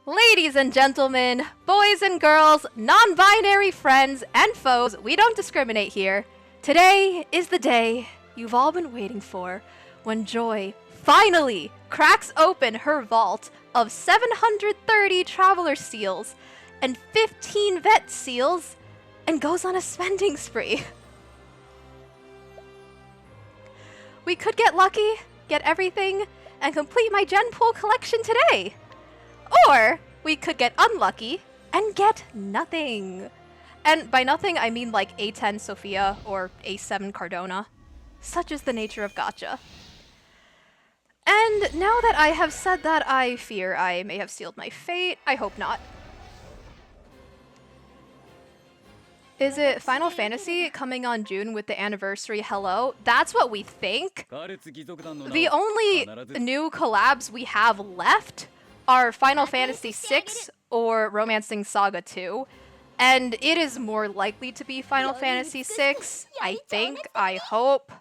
Ladies and gentlemen, boys and girls, non-binary friends and foes, we don't discriminate here. Today is the day you've all been waiting for, when Joy finally cracks open her vault of 730 Traveler Seals and 15 Vet Seals and goes on a spending spree. We could get lucky, get everything, and complete my Gen Pool collection today. Or we could get unlucky and get nothing. And by nothing, I mean like A10 Sophia or A7 Cardona. Such is the nature of gacha. And now that I have said that, I fear I may have sealed my fate. I hope not. Is it Final Fantasy coming on June with the anniversary? Hello? That's what we think. The only new collabs we have left are Final Fantasy VI or Romancing Saga 2. And it is more likely to be Final Fantasy VI, I think, I hope.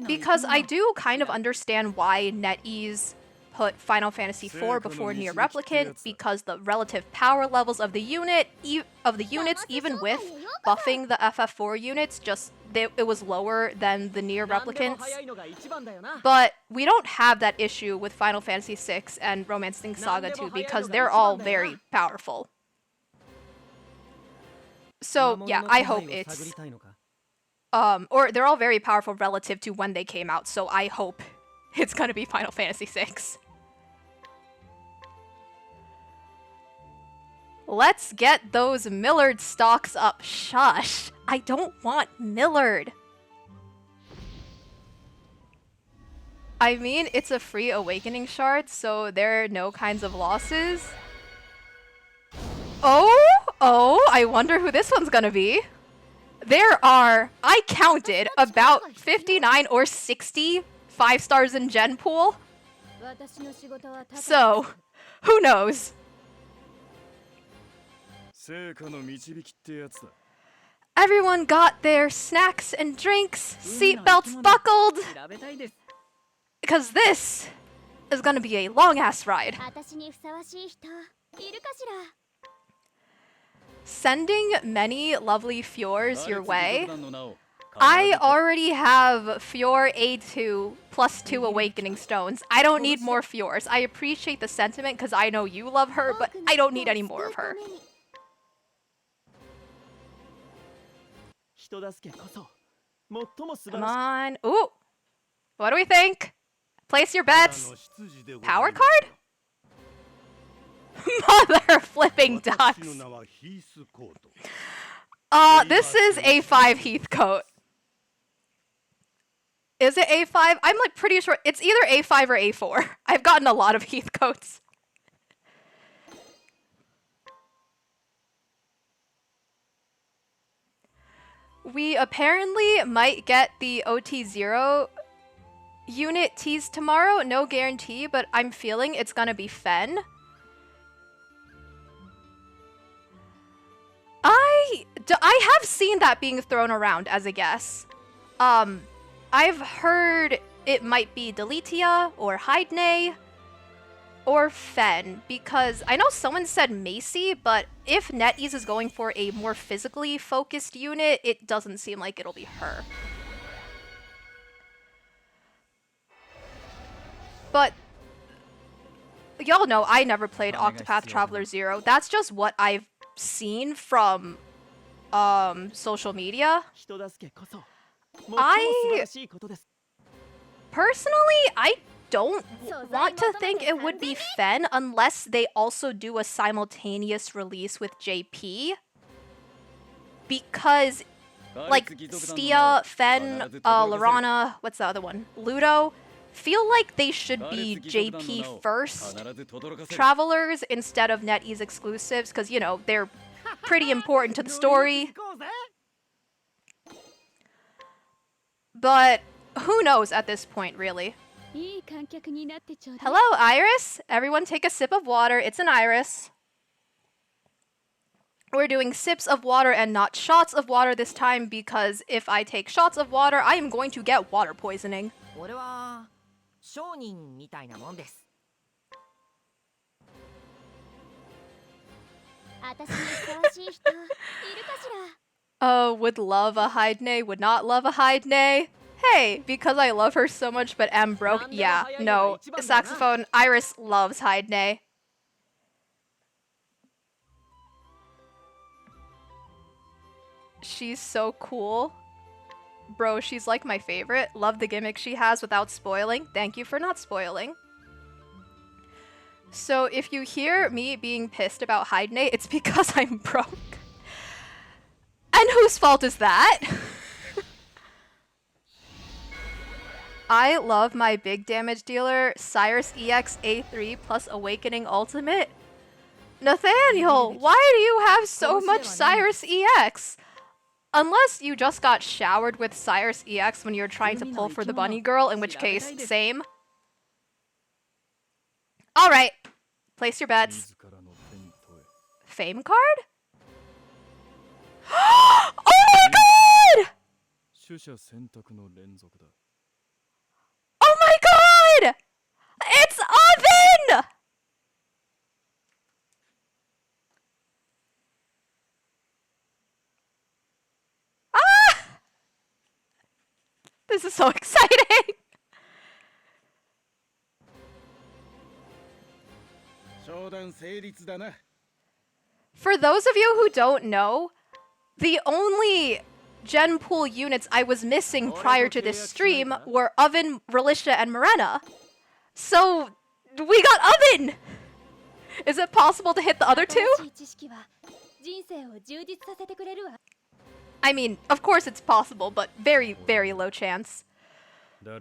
Because I do kind of understand why NetEase put Final Fantasy IV before Nier Replicant, because the relative power levels of the units, even with buffing the FF4 units, it was lower than the Nier Replicants. But we don't have that issue with Final Fantasy VI and Romancing Saga 2 because they're all very powerful. So yeah, I hope it's or they're all very powerful relative to when they came out, so I hope it's gonna be Final Fantasy VI. Let's get those Millard stocks up. Shush! I don't want Millard! I mean, it's a free awakening shard, so there are no kinds of losses. Oh, I wonder who this one's gonna be. There are, I counted, about 59 or 60 5 stars in Gen Pool. So, who knows? Everyone got their snacks and drinks, seatbelts buckled, because this is gonna be a long-ass ride. Sending many lovely Fjords your way. I already have Fjord A2 plus 2 Awakening Stones. I don't need more Fjords. I appreciate the sentiment because I know you love her, but I don't need any more of her. Come on. Ooh! What do we think? Place your bets. Power card? Mother flipping ducks. This is A5 Heathcote. Is it A5? I'm like pretty sure it's either A5 or A4. I've gotten a lot of Heathcotes. We apparently might get the OT0 unit teased tomorrow. No guarantee, but I'm feeling it's gonna be Fen. I have seen that being thrown around as a guess. I've heard it might be Deletia or Hydney or Fen, because I know someone said Macy, but if NetEase is going for a more physically focused unit, it doesn't seem like it'll be her. But y'all know I never played Octopath Traveler 0. That's just what I've seen from social media. I don't want to think it would be Fen unless they also do a simultaneous release with JP. Because, like, Stia, Fen, Lorana, what's the other one? Ludo, feel like they should be JP first Travelers instead of NetEase exclusives, because, you know, they're pretty important to the story. But who knows at this point, really? Hello, Iris! Everyone take a sip of water. It's an Iris. We're doing sips of water and not shots of water this time, because if I take shots of water, I am going to get water poisoning. Oh, would love a Hyde-nay, would not love a Hyde-nay. Hey, because I love her so much but am broke. Yeah, no. Saxophone, Iris loves Hyde-nay. She's so cool. Bro, she's like my favorite. Love the gimmick she has without spoiling. Thank you for not spoiling. So if you hear me being pissed about Hyde-nay, it's because I'm broke. And whose fault is that? I love my big damage dealer, Cyrus EX A3 plus Awakening Ultimate. Nathaniel, why do you have so much Cyrus EX? Unless you just got showered with Cyrus EX when you're trying to pull for the bunny girl, in which case, same. Alright, place your bets. Fame card? Oh my god! Oh my god! It's Oven! Ah! This is so exciting! For those of you who don't know, the only Gen Pool units I was missing prior to this stream were Oven, Relisha, and Morena. So, we got Oven! Is it possible to hit the other two? I mean, of course it's possible, but very, very low chance. The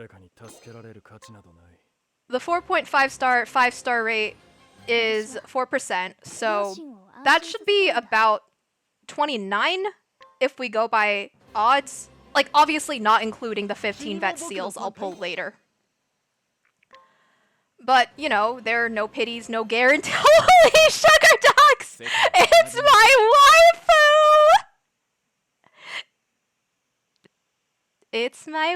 4.5 star, 5-star rate is 4%, so that should be about 29 if we go by odds. Like, obviously not including the 15 vet seals I'll pull later. But, you know, there are no pities, no guarantee. Holy sugar ducks! It's my waifu! It's my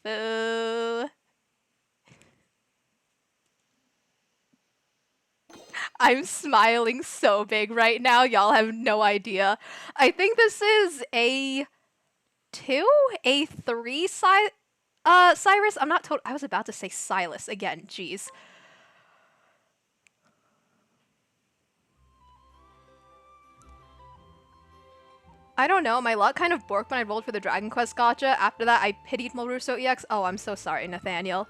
waifu. I'm smiling so big right now, y'all have no idea. I think this is A2? A3 Cyrus? I'm not I was about to say Silas again, jeez. I don't know, my luck kind of borked when I rolled for the Dragon Quest gacha. After that, I pitied Moruso EX. Oh, I'm so sorry, Nathaniel.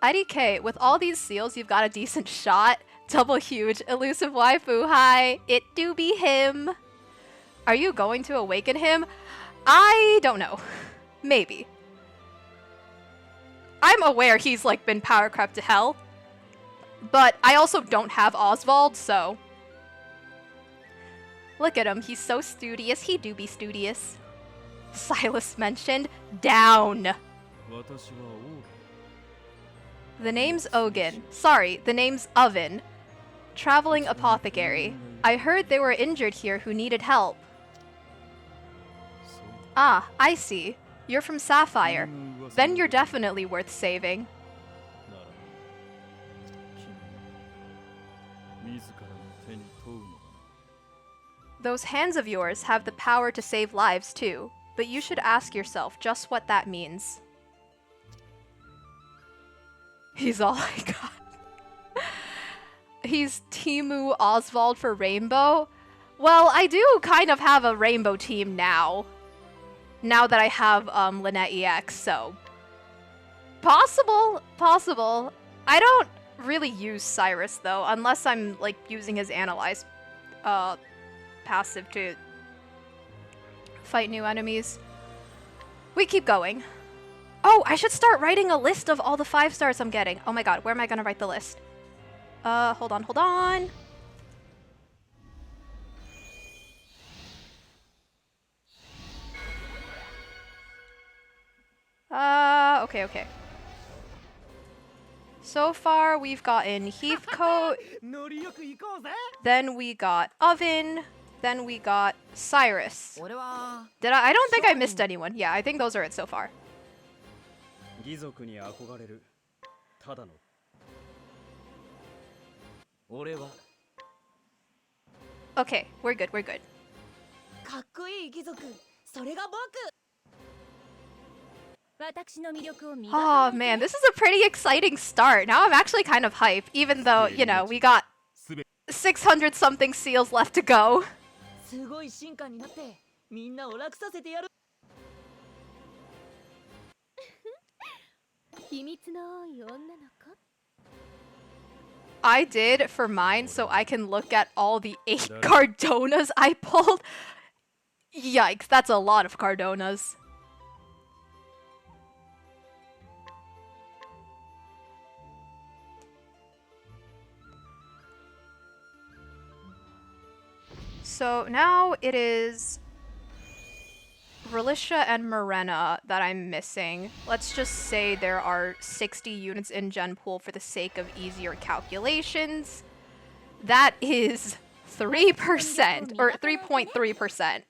IDK, with all these seals, you've got a decent shot. Double huge, elusive waifu, hi. It do be him. Are you going to awaken him? I don't know. Maybe. I'm aware he's like been power crept to hell. But I also don't have Oswald, so... Look at him, he's so studious. He do be studious. Silas mentioned. Down. The name's Ogun. Sorry, the name's Oven. Traveling apothecary. I heard they were injured here who needed help. Ah, I see. You're from Sapphire. Then you're definitely worth saving. Those hands of yours have the power to save lives too, but you should ask yourself just what that means. He's all I got. He's Timu Oswald for Rainbow. Well, I do kind of have a Rainbow team now. Now that I have Lynette EX, so... Possible. I don't really use Cyrus, though, unless I'm, like, using his Analyze passive to fight new enemies. We keep going. Oh, I should start writing a list of all the 5 stars I'm getting. Oh my god, where am I gonna write the list? Hold on. Okay. So far, we've gotten Heathcote, then we got Oven, then we got Cyrus. I don't think I missed anyone. Yeah, I think those are it so far. Okay, we're good, we're good. かっこいい貴族、それが僕。Oh man, this is a pretty exciting start. Now I'm actually kind of hyped, even though, you know, we got 600 something seals left to go. すごい進化になってみんなを楽させてやる。秘密の多い女の子。I did for mine so I can look at all the 8 Cardonas I pulled. Yikes, that's a lot of Cardonas. So now it is Relisha and Morena that I'm missing. Let's just say there are 60 units in Gen Pool for the sake of easier calculations. That is 3% or 3.3%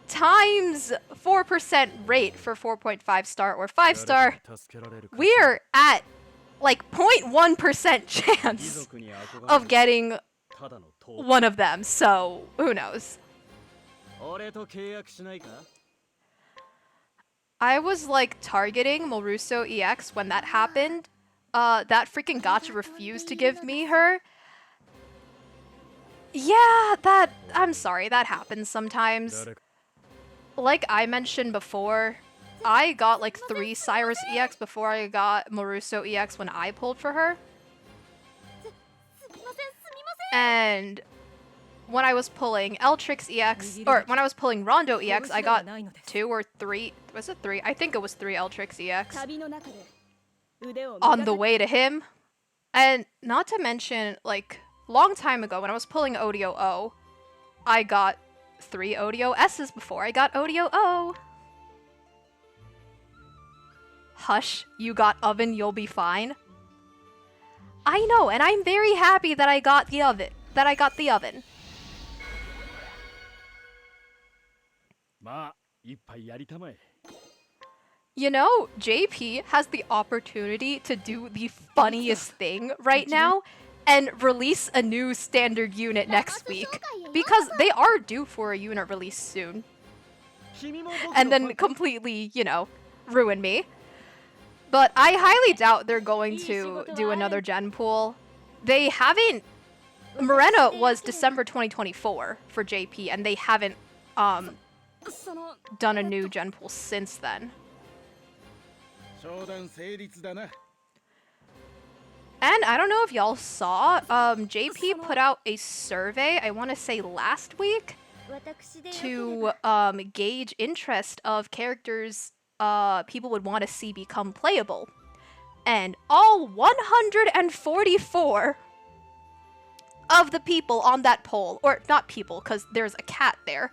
times 4% rate for 4.5 star or 5 star. We're at like 0.1% chance of getting one of them, so who knows. I was like targeting Moruso EX when that happened. That freaking gacha refused to give me her. Yeah, I'm sorry, that happens sometimes. Like I mentioned before, I got like 3 Cyrus EX before I got Moruso EX when I pulled for her. And when I was pulling Eltrix EX, or when I was pulling Rondo EX, I got 2 or 3, was it 3? I think it was 3 Eltrix EX on the way to him. And not to mention, like, long time ago when I was pulling ODO-O, I got 3 ODO-S's before I got ODO-O. Hush, you got oven, you'll be fine. I know, and I'm very happy that I got the oven. You know, JP has the opportunity to do the funniest thing right now and release a new standard unit next week, because they are due for a unit release soon. And then completely, you know, ruin me. But I highly doubt they're going to do another gen pool. They haven't... Morena was December 2024 for JP, and they haven't done a new gen pool since then. And I don't know if y'all saw, JP put out a survey, I want to say last week, to gauge interest of characters people would want to see become playable. And all 144 of the people on that poll, or not people, because there's a cat there.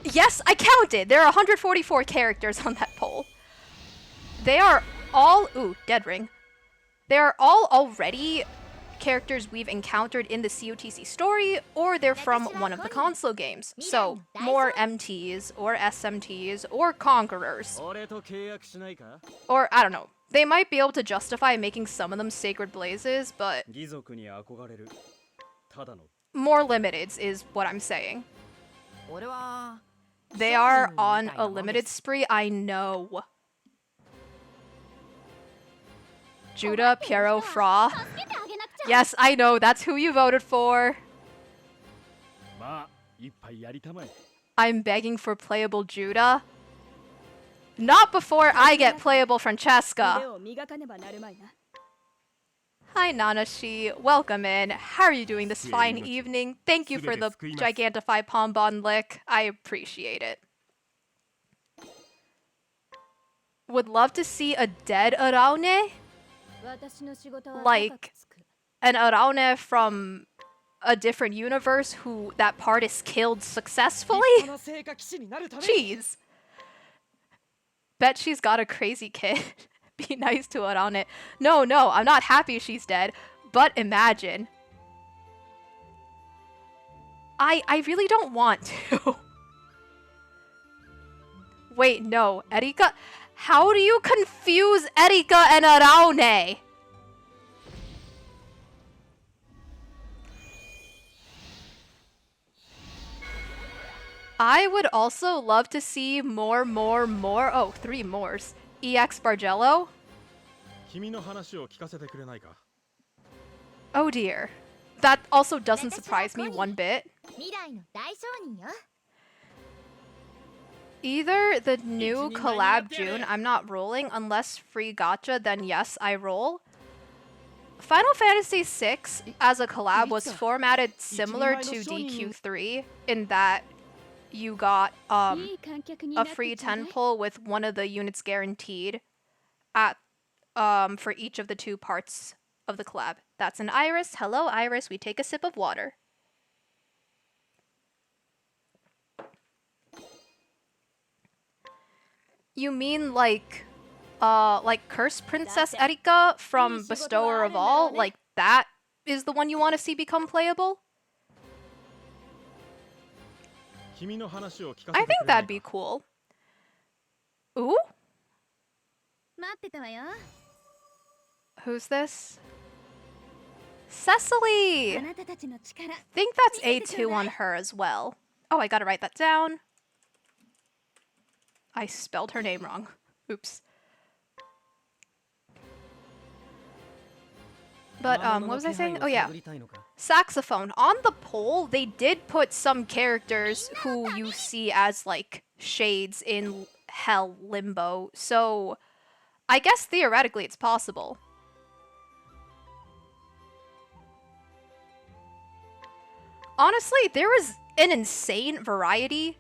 Yes, I counted! There are 144 characters on that poll. They are all... Ooh, dead ring. They are all already characters we've encountered in the COTC story, or they're from one of the console games. So, more MTs, or SMTs, or Conquerors. Or, I don't know. They might be able to justify making some of them Sacred Blazes, but... more limiteds is what I'm saying. They are on a limited spree, I know. Judah, Piero, Fra. Yes, I know, that's who you voted for. I'm begging for playable Judah. Not before I get playable Francesca. Hi Nanashi, welcome in. How are you doing this fine evening? Thank you for the Gigantify Pombon lick. I appreciate it. Would love to see a dead Araune? Like, an Araune from a different universe who that part is killed successfully? Jeez. Bet she's got a crazy kid. Be nice to Araune. No, I'm not happy she's dead, but imagine. I really don't want to. Wait, no, Erika? How do you confuse Erika and Araune? I would also love to see more. Oh, 3 mores. EX Bargello. 君の話を聞かせてくれないか Oh dear. That also doesn't surprise me one bit. 未来の大商人よ Either the new collab June, I'm not rolling. Unless free gacha, then yes, I roll. Final Fantasy VI as a collab was formatted similar to DQ3 in that you got a free 10 pull with one of the units guaranteed at for each of the 2 parts of the collab. That's an Iris. Hello, Iris. We take a sip of water. You mean like Cursed Princess Erika from Bestower of All? Like that is the one you want to see become playable? I think that'd be cool. Ooh? Who's this? Cecily! Think that's A2 on her as well. Oh, I gotta write that down. I spelled her name wrong. Oops. But, what was I saying? Oh, yeah. Saxophone. On the poll, they did put some characters who you see as, like, shades in Hell Limbo. So, I guess theoretically it's possible. Honestly, there was an insane variety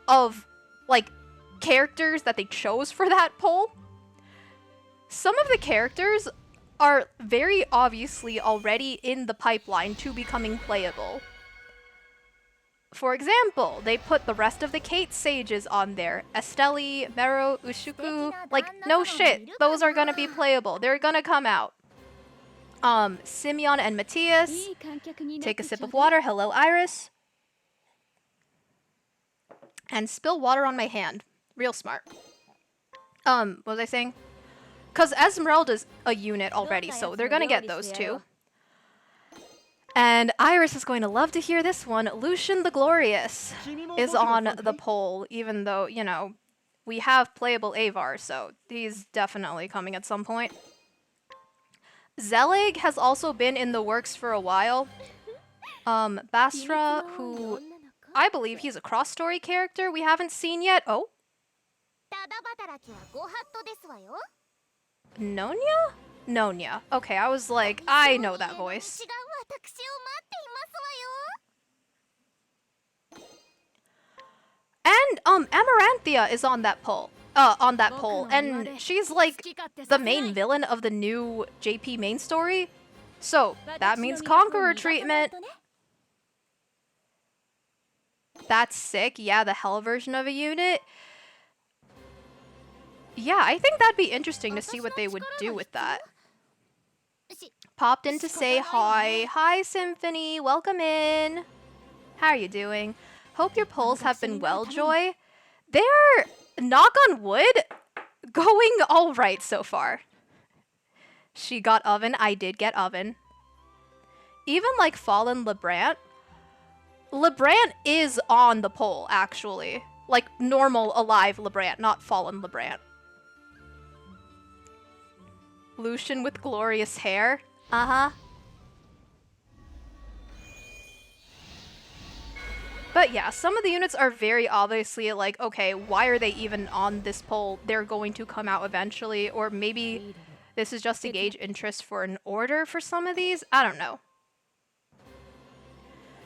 of, like, characters that they chose for that poll. Some of the characters are very obviously already in the pipeline to becoming playable. For example, they put the rest of the Kate Sages on there. Estelle, Mero, Ushuku. Like, no shit. Those are gonna be playable. They're gonna come out. Simeon and Matthias. Take a sip of water. Hello, Iris. And spill water on my hand. Real smart. What was I saying? Because Esmeralda's a unit already, so they're gonna get those 2. And Iris is going to love to hear this one. Lucian the Glorious is on the poll, even though, you know, we have playable Avar, so he's definitely coming at some point. Zelig has also been in the works for a while. Basra, who I believe he's a cross-story character we haven't seen yet. Oh? Nonya? Nonya. Okay, I was like, I know that voice. And Amaranthia is on that poll. And she's like the main villain of the new JP main story. So that means Conqueror treatment. That's sick. Yeah, the hell version of a unit. Yeah, I think that'd be interesting to see what they would do with that. Popped in to say hi. Hi, Symphony. Welcome in. How are you doing? Hope your polls have been well, Joy. They're, knock on wood, going all right so far. She got Oven. I did get Oven. Even like Fallen Lebrant. Lebrant is on the poll, actually. Like normal, alive Lebrant, not Fallen Lebrant. Lucian with glorious hair. Uh-huh. But yeah, some of the units are very obviously like, okay, why are they even on this poll? They're going to come out eventually, or maybe this is just to gauge interest for an order for some of these. I don't know.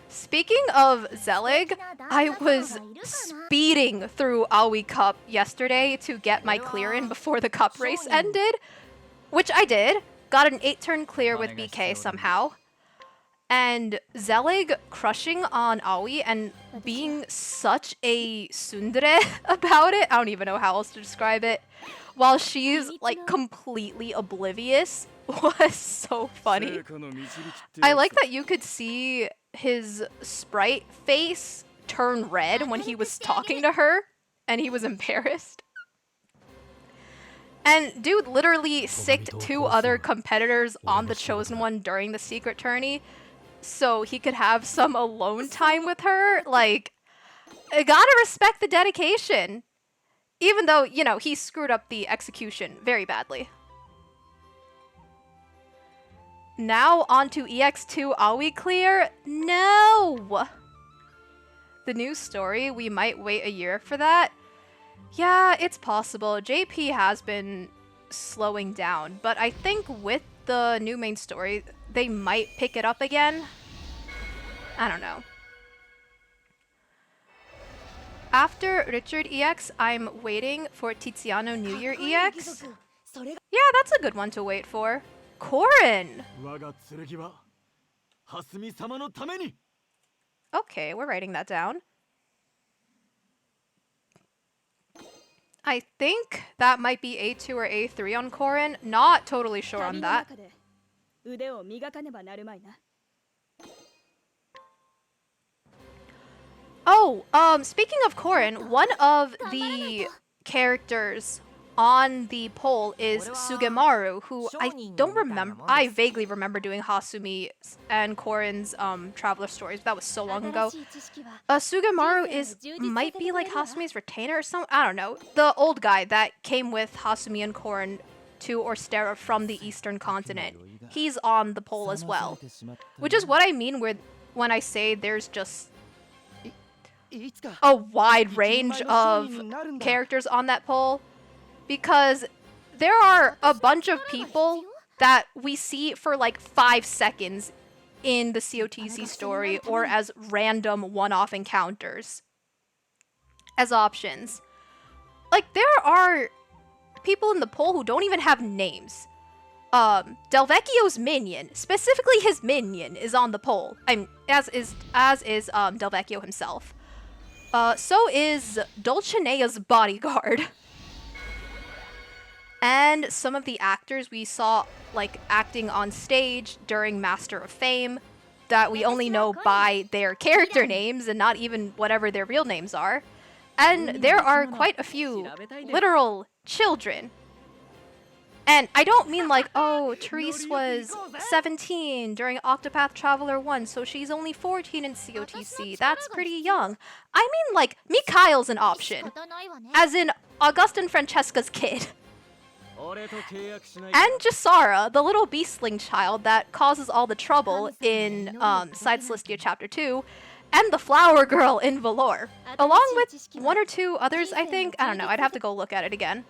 Speaking of Zelig, I was speeding through Aoi Cup yesterday to get my clear in before the cup race ended, which I did. Got an 8-turn clear with BK somehow. And Zelig crushing on Aoi and being such a tsundere about it, I don't even know how else to describe it, while she's like completely oblivious, was so funny. I like that you could see his sprite face turn red when he was talking to her and he was embarrassed. And dude literally sicked 2 other competitors on the Chosen One during the secret tourney so he could have some alone time with her. Like, Gotta respect the dedication. Even though, you know, he screwed up the execution very badly. Now on to EX2, are we clear? No! The new story, we might wait a year for that. Yeah, it's possible. JP has been slowing down, but I think with the new main story, they might pick it up again. I don't know. After Richard EX, I'm waiting for Tiziano New Year EX. Yeah, that's a good one to wait for. Korin! Okay, we're writing that down. I think that might be A2 or A3 on Korin. Not totally sure on that. Oh, speaking of Korin, one of the characters on the poll is Sugemaru, who I don't remember. I vaguely remember doing Hasumi and Korin's Traveler stories, but that was so long ago. Sugemaru might be like Hasumi's retainer or something. I don't know. The old guy that came with Hasumi and Korin to Orstera from the Eastern continent. He's on the poll as well, which is what I mean when I say there's just a wide range of characters on that poll. Because there are a bunch of people that we see for like 5 seconds in the COTC story or as random one-off encounters as options. Like, there are people in the poll who don't even have names. Delvecchio's minion, specifically his minion, is on the poll. As is Delvecchio himself. So is Dulcinea's bodyguard. And some of the actors we saw, like, acting on stage during Master of Fame that we only know by their character names and not even whatever their real names are. And there are quite a few literal children. And I don't mean like, oh, Therese was 17 during Octopath Traveler 1, so she's only 14 in COTC. That's pretty young. I mean like, Mikhail's an option. As in Augustin Francesca's kid. And Jasara, the little beastling child that causes all the trouble in Side Celestia Chapter 2, and the flower girl in Valor. Along with 1 or 2 others, I think. I don't know, I'd have to go look at it again.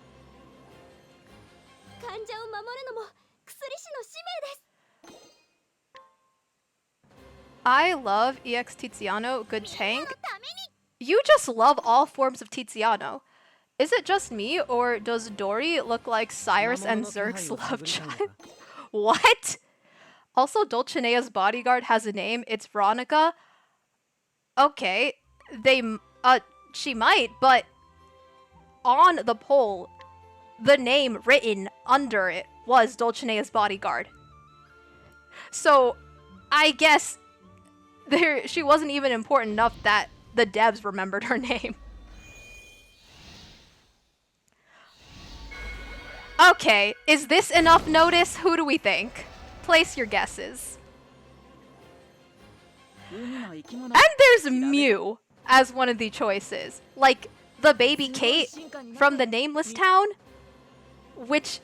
I love EX Tiziano, good tank. You just love all forms of Tiziano. Is it just me, or does Dory look like Cyrus and Zerg's love child? What? Also, Dulcinea's bodyguard has a name. It's Veronica. Okay, she might, but on the poll, the name written under it was Dulcinea's bodyguard. So, I guess she wasn't even important enough that the devs remembered her name. Okay, is this enough notice? Who do we think? Place your guesses. And there's Mew as one of the choices. Like, the baby Kate from the Nameless Town, which,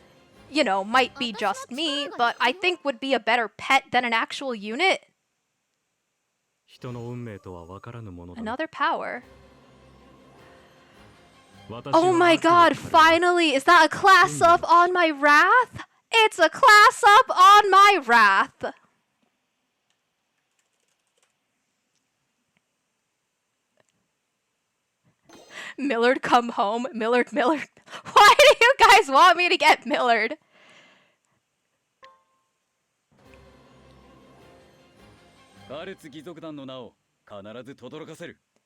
you know, might be just me, but I think would be a better pet than an actual unit. Another power. Oh my god, finally! Is that a class up on my wrath? It's a class up on my wrath! Millard come home. Millard. Why do you guys want me to get Millard?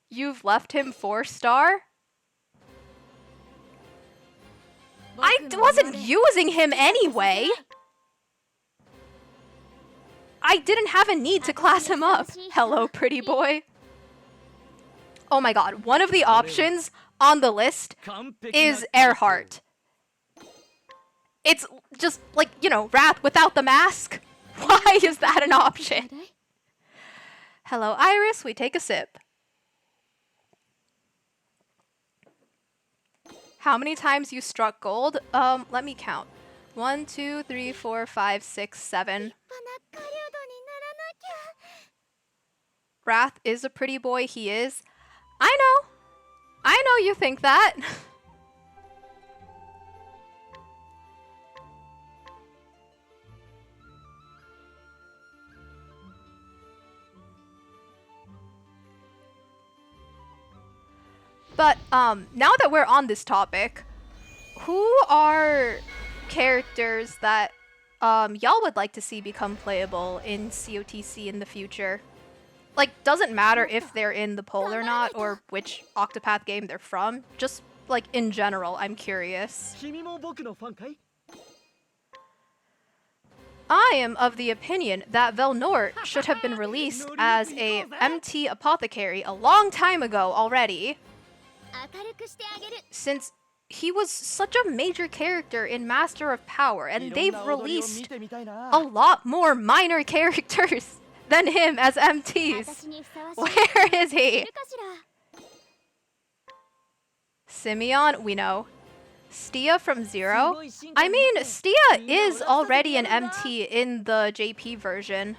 You've left him 4-star? I wasn't using him anyway! I didn't have a need to class him up. Hello, pretty boy. Oh my god, one of the options on the list is Earhart. It's just like, you know, Wrath without the mask. Why is that an option? Hello, Iris, we take a sip. How many times you struck gold? Let me count. 1, 2, 3, 4, 5, 6, 7. Wrath is a pretty boy, he is. I know you think that. But now that we're on this topic, who are characters that y'all would like to see become playable in COTC in the future? Like, doesn't matter if they're in the poll or not, or which Octopath game they're from. Just, like, in general, I'm curious. I am of the opinion that Velnort should have been released as a MT apothecary a long time ago already, since he was such a major character in Master of Power, and they've released a lot more minor characters than him as MTs. Where is he? Simeon, we know. Stia from Zero? I mean, Stia is already an MT in the JP version.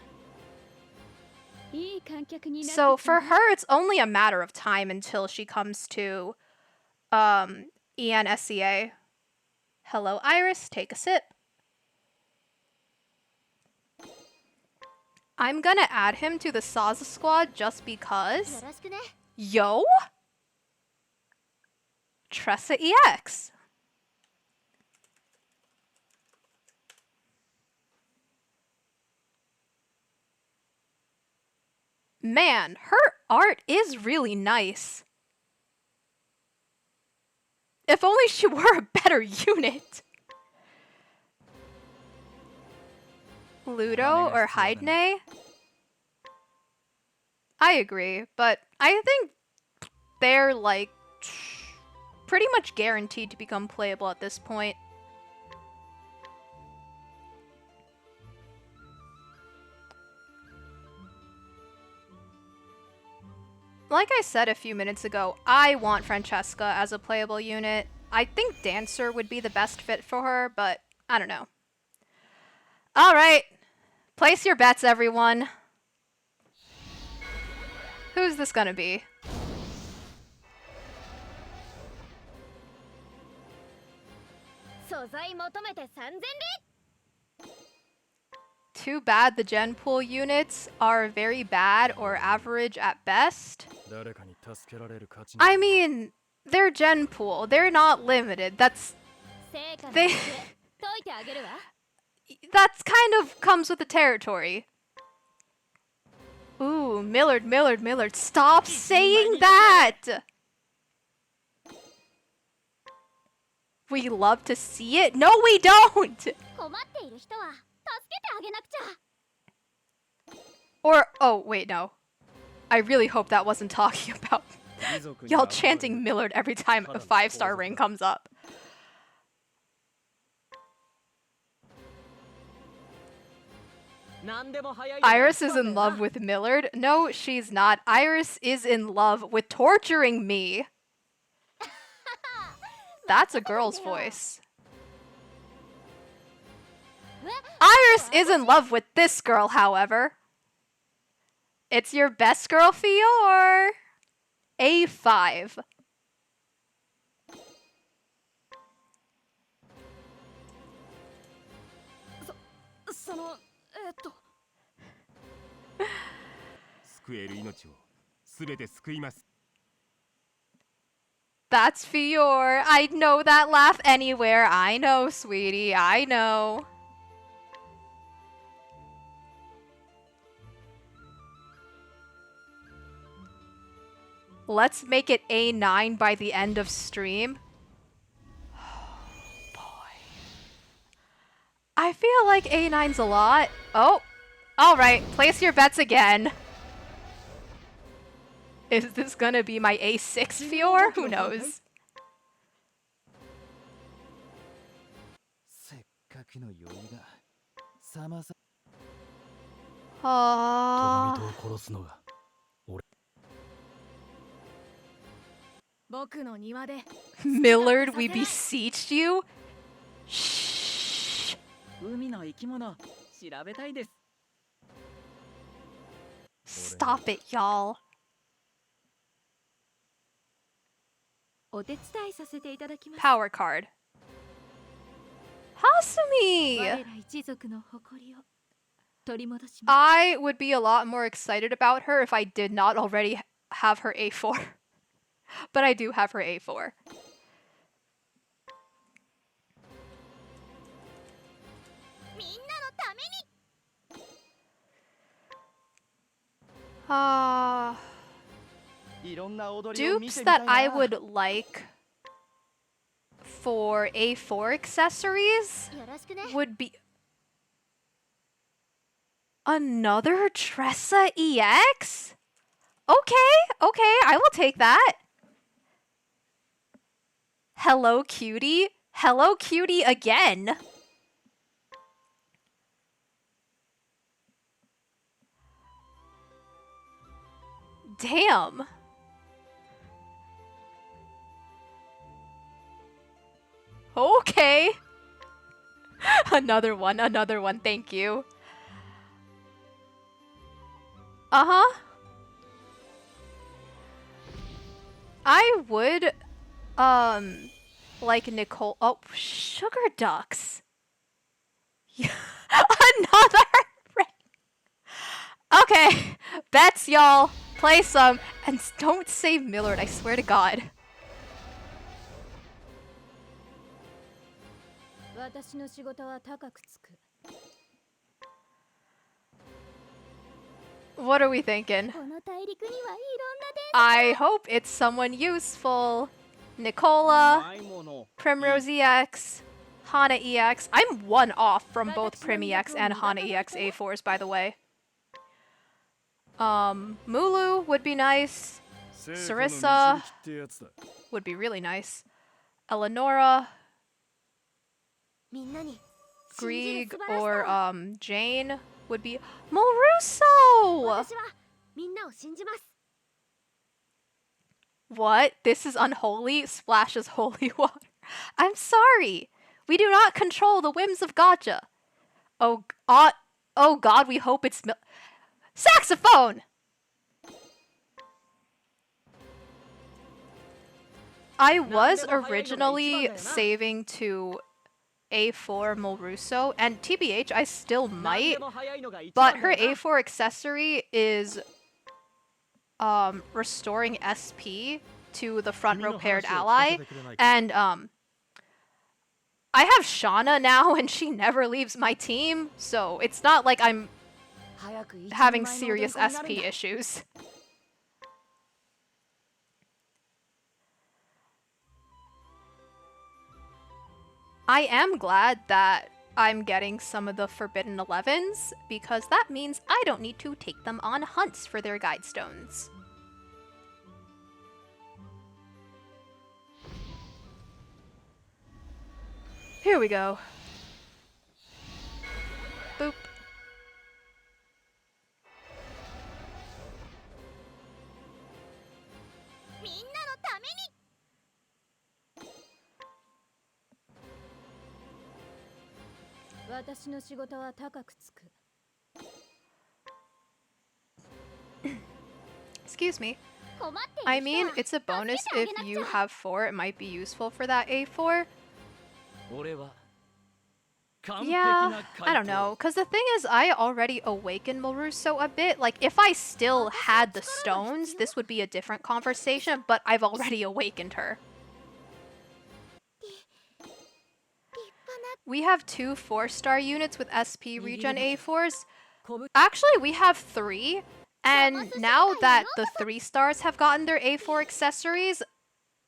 So for her, it's only a matter of time until she comes to ENSCA. Hello, Iris. Take a sip. I'm gonna add him to the Saza squad just because. Yo! Tressa EX. Man, her art is really nice. If only she were a better unit. Ludo or Hydne? I agree, but I think they're like pretty much guaranteed to become playable at this point. Like I said a few minutes ago, I want Francesca as a playable unit. I think Dancer would be the best fit for her, but I don't know. Alright, place your bets, everyone. Who's this gonna be? Too bad the gen pool units are very bad or average at best. I mean, they're gen pool. They're not limited. That's kind of comes with the territory. Ooh, Millard. Stop saying that! We love to see it? No, we don't! Or, oh, wait, no. I really hope that wasn't talking about y'all chanting Millard every time a 5-star ring comes up. Iris is in love with Millard? No, she's not. Iris is in love with torturing me. That's a girl's voice. Iris is in love with this girl, however. It's your best girl, Fior? A5. That's Fior. I know that laugh anywhere. I know, sweetie. I know. Let's make it A9 by the end of stream. Oh, boy. I feel like A9's a lot. Oh, alright. Place your bets again. Is this gonna be my A6 Fior? Who knows? 僕の庭で Millard, we beseech you. Shh. 海の生き物調べたいです。 Stop it, y'all. お手伝いさせていただきます。 Power card. Hasumi! 我ら一族の誇りを取り戻します。 I would be a lot more excited about her if I did not already have her A4. But I do have her A4. みんなのために Dupes that I would like for A4 accessories よろしくね。 would be another Tressa EX? Okay, I will take that. Hello Cutie. Hello Cutie again. Damn. Okay. Another one, thank you. Uh-huh. I would, like Nicole. Oh, sugar ducks. Another ring. Okay, bets, y'all. Play some, and don't save Millard, I swear to God. 私の仕事は高くつく。 What are we thinking? この大陸にはいろんな I hope it's someone useful. Nicola, ないもの Primrose EX, Hana EX. I'm one off from both Prim EX and Hana EX A4s, by the way. Mulu would be nice. Sarissa would be really nice. Eleonora, みんなに Grieg, or Jane would be Moruso! 私はみんなを信じます。 What? This is unholy? Splashes holy water. I'm sorry. We do not control the whims of Gacha. Oh God, we hope it's saxophone! I was originally saving to A4 Mulruso, and TBH, I still might, but her A4 accessory is restoring SP to the front row paired ally, and I have Shauna now, and she never leaves my team, so it's not like I'm having serious SP issues. I am glad that I'm getting some of the Forbidden 11s, because that means I don't need to take them on hunts for their guide stones. Here we go. Boop. Excuse me. I mean, it's a bonus if you have 4, it might be useful for that A4. Yeah, I don't know, because the thing is, I already awakened Mulruso a bit. Like, if I still had the stones, this would be a different conversation, but I've already awakened her. We have 2 4-star units with SP regen A4s. Actually, we have 3, and now that the 3 stars have gotten their A4 accessories,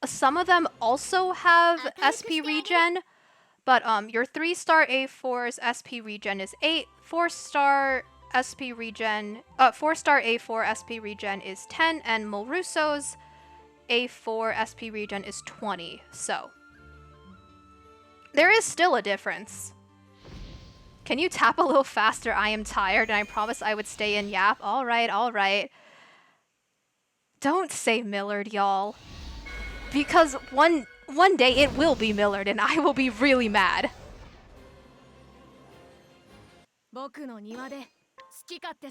some of them also have SP regen. But your 3-star A4's SP regen is 8, 4-star SP regen, 4-star A4 SP regen is 10, and Mulruso's A4 SP regen is 20. So there is still a difference. Can you tap a little faster? I am tired, and I promised I would stay in Yap. All right, all right. Don't say Millard, y'all. Because one day it will be Millard and I will be really mad. 僕の庭で好き勝手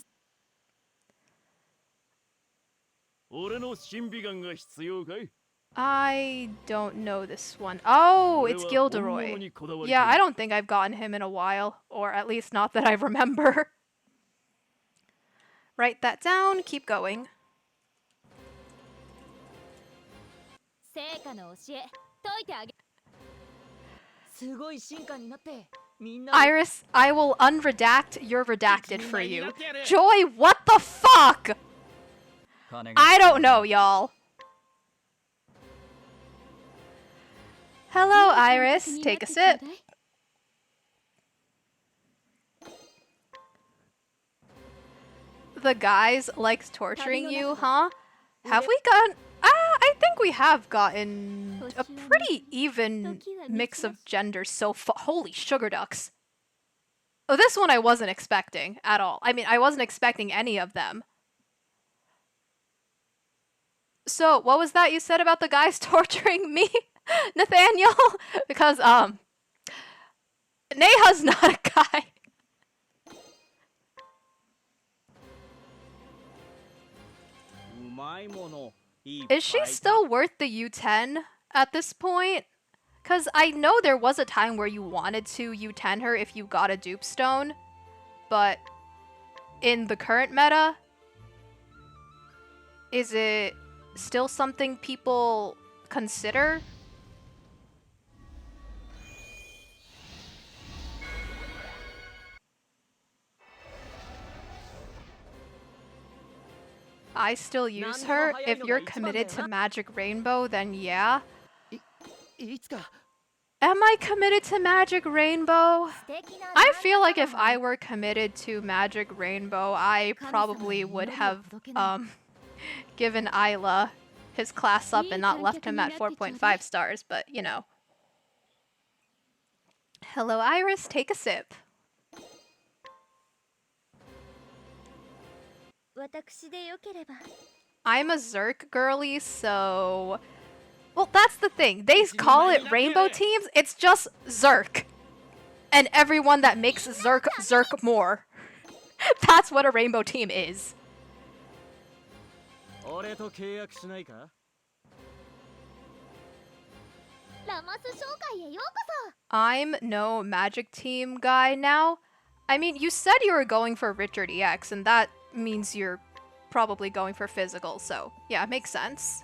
俺の審美眼が必要かい？ I don't know this one. Oh, it's 俺は本物 Gilderoy. にこだわり Yeah, たい I don't think I've gotten him in a while, or at least not that I remember. Write that down, keep going. 成果の教え解いてあげすごい進化になってみんな Iris, I will unredact your redacted for you. Joy, what the fuck? I don't know, y'all. Hello, Iris. Take a sip. The guys likes torturing you, huh? Have we gotten... I think we have gotten a pretty even mix of genders so far. Holy sugar ducks. Oh, this one I wasn't expecting at all. I mean, I wasn't expecting any of them. So, what was that you said about the guys torturing me, Nathaniel? Because, Neha's not a guy. Is she still worth the U10 at this point? Because I know there was a time where you wanted to U10 her if you got a dupe stone, but in the current meta, is it still something people consider? I still use her. If you're committed to Magic Rainbow, then yeah. Am I committed to Magic Rainbow? I feel like if I were committed to Magic Rainbow, I probably would have given Isla his class up and not left him at 4.5 stars, but you know. Hello, Iris. Take a sip. I'm a Zerk girly, so... Well, that's the thing. They call it rainbow teams. It's just Zerk. And everyone that makes Zerk, Zerk more. That's what a rainbow team is. I'm no Magic team guy now. I mean, you said you were going for Richard EX, and that means you're probably going for physical, so yeah, it makes sense.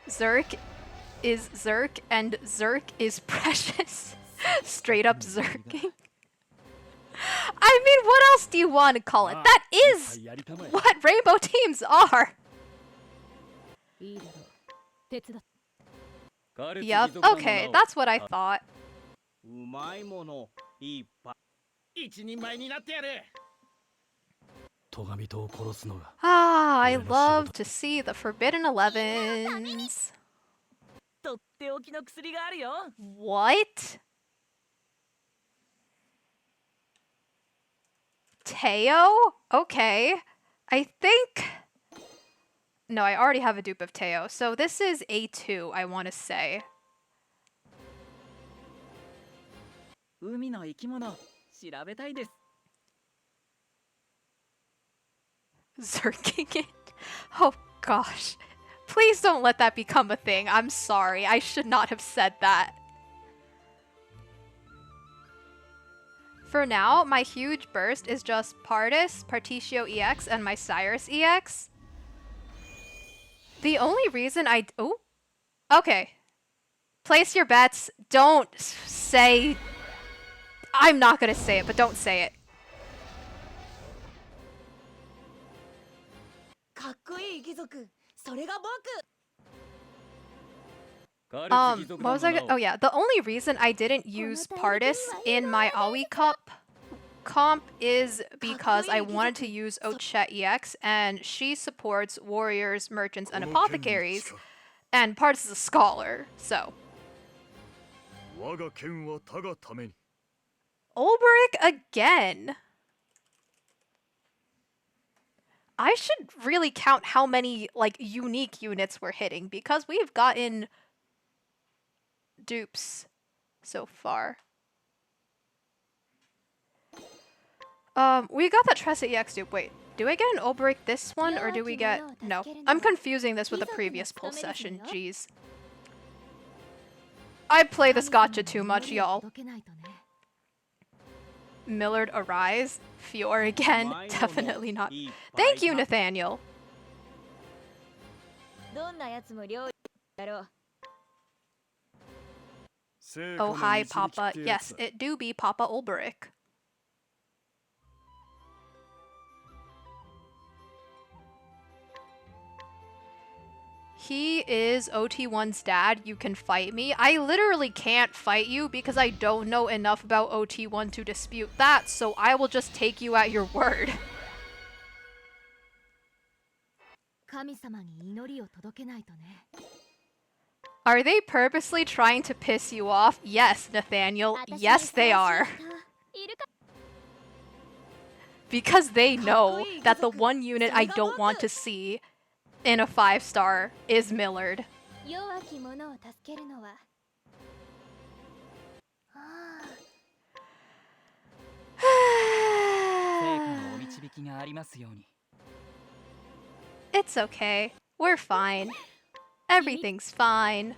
Zerk is Zerk, and Zerk is precious. Straight up Zerking. I mean, what else do you want to call it? That is what rainbow teams are. Yup, okay, that's what I thought. Ah, I love to see the Forbidden Elevens. とっておきの薬があるよ What? Teo? Okay. I think... No, I already have a dupe of Teo. So this is A2, I want to say. 海の生き物調べたいです Zerking it? Oh gosh. Please don't let that become a thing. I'm sorry. I should not have said that. For now, my huge burst is just Pardis, Partitio EX, and my Cyrus EX. The only reason I... Oh? Okay. Place your bets. Don't say... I'm not gonna say it, but don't say it. かっこいい貴族それが僕 What was I gonna... Oh yeah, the only reason I didn't use Pardis in my Aoi Cup comp is because I wanted to use Ochette EX, and she supports warriors, merchants, and apothecaries, and Pardis is a scholar, so... 我が剣は他がために。 Ulbrich again. I should really count how many, like, unique units we're hitting, because we've gotten dupes so far. We got that Tressa EX dupe. Wait, do I get an Ulbrich this one, or do we get... No. I'm confusing this with the previous pull session, jeez. I play this gacha too much, y'all. Millard Arise? Fior again? Definitely not. Thank you, Nathaniel. Oh, hi, Papa. Yes, it do be Papa Ulbrich. He is OT1's dad. You can fight me. I literally can't fight you because I don't know enough about OT1 to dispute that, so I will just take you at your word. Are they purposely trying to piss you off? Yes, Nathaniel. Yes, they are. Because they know that the one unit I don't want to see in a 5-star is Millard. It's okay. We're fine. Everything's fine.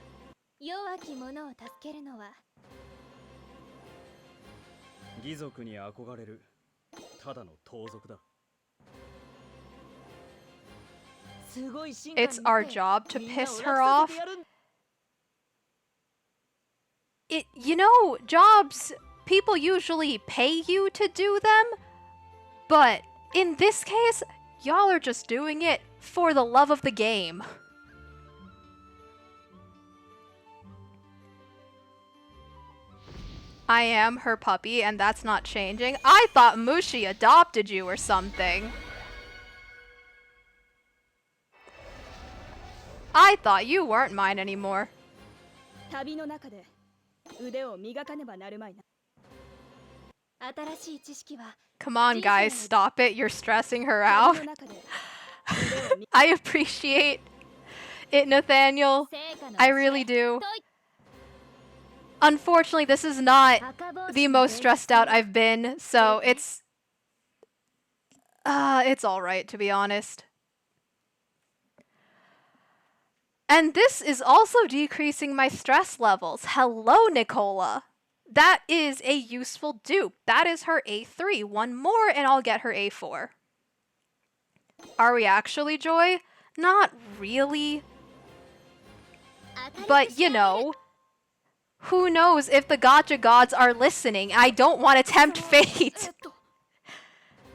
義族に憧れるただの盗賊だ。 It's our job to piss her off. You know, jobs, people usually pay you to do them, but in this case, y'all are just doing it for the love of the game. I am her puppy, and that's not changing. I thought Mushi adopted you or something. I thought you weren't mine anymore. Come on, guys, stop it. You're stressing her out. I appreciate it, Nathaniel. I really do. Unfortunately, this is not the most stressed out I've been, so it's alright, to be honest. And this is also decreasing my stress levels. Hello, Nicola. That is a useful dupe. That is her A3. One more and I'll get her A4. Are we actually, Joy? Not really. But, you know, who knows if the gacha gods are listening? I don't want to tempt fate.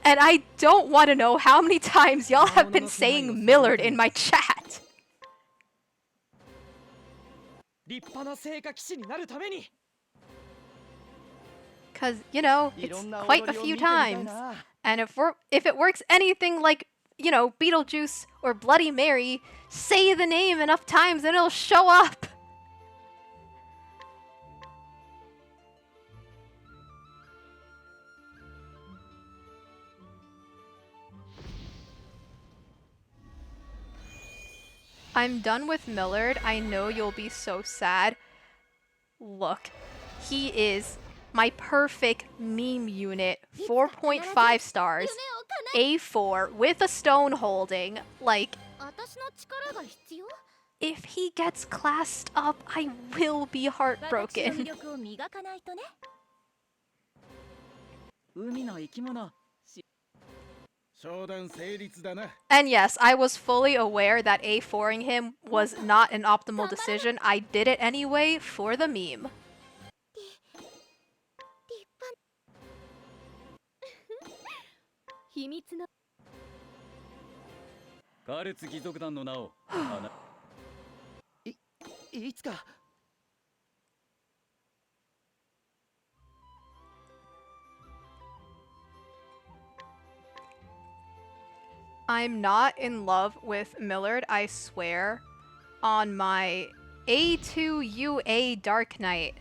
And I don't want to know how many times y'all have been saying Millard in my chat. Cause, you know, it's quite a few times. And if it works anything like, you know, Beetlejuice or Bloody Mary, say the name enough times and it'll show up. I'm done with Millard. I know you'll be so sad. Look, he is my perfect meme unit. 4.5 stars. A4 with a stone holding. Like, if he gets classed up, I will be heartbroken. And yes, I was fully aware that A4ing him was not an optimal decision. I did it anyway for the meme. I'm not in love with Millard, I swear, on my A2UA Dark Knight.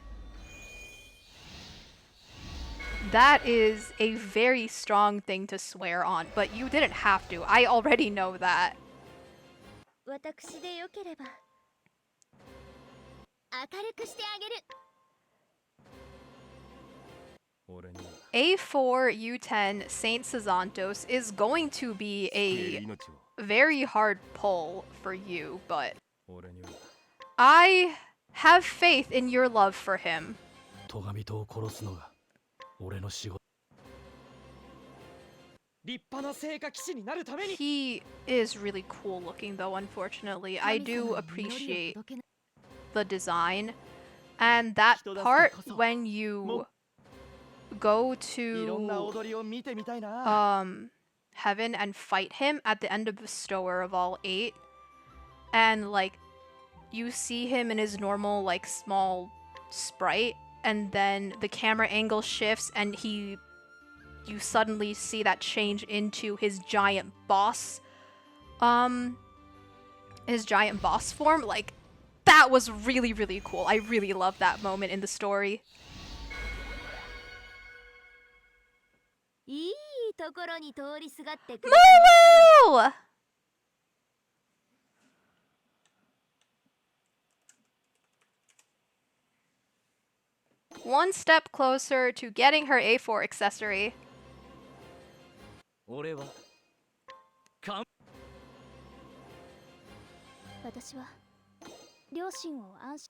That is a very strong thing to swear on, but you didn't have to. I already know that. 私でよければ明るくしてあげる。俺には A4 U10 Saint Sazantos is going to be 救え a る命を very hard pull for you, but 俺には I have faith in your love for him. 戸上戸を殺すのが俺の仕事。立派な聖火騎士になるために He is really cool looking though, unfortunately. I do appreciate the design. And that part when you go いろんな to 踊りを見てみたいな heaven and fight him at the end of Bestower of all 8, and like you see him in his normal like small sprite, and then the camera angle shifts and you suddenly see that change into his giant boss form. Like, that was really, really cool. I really love that moment in the story. いいところに通りすがってくれ Lulu! One step closer to getting her A4 accessory. 俺は私は両親を安心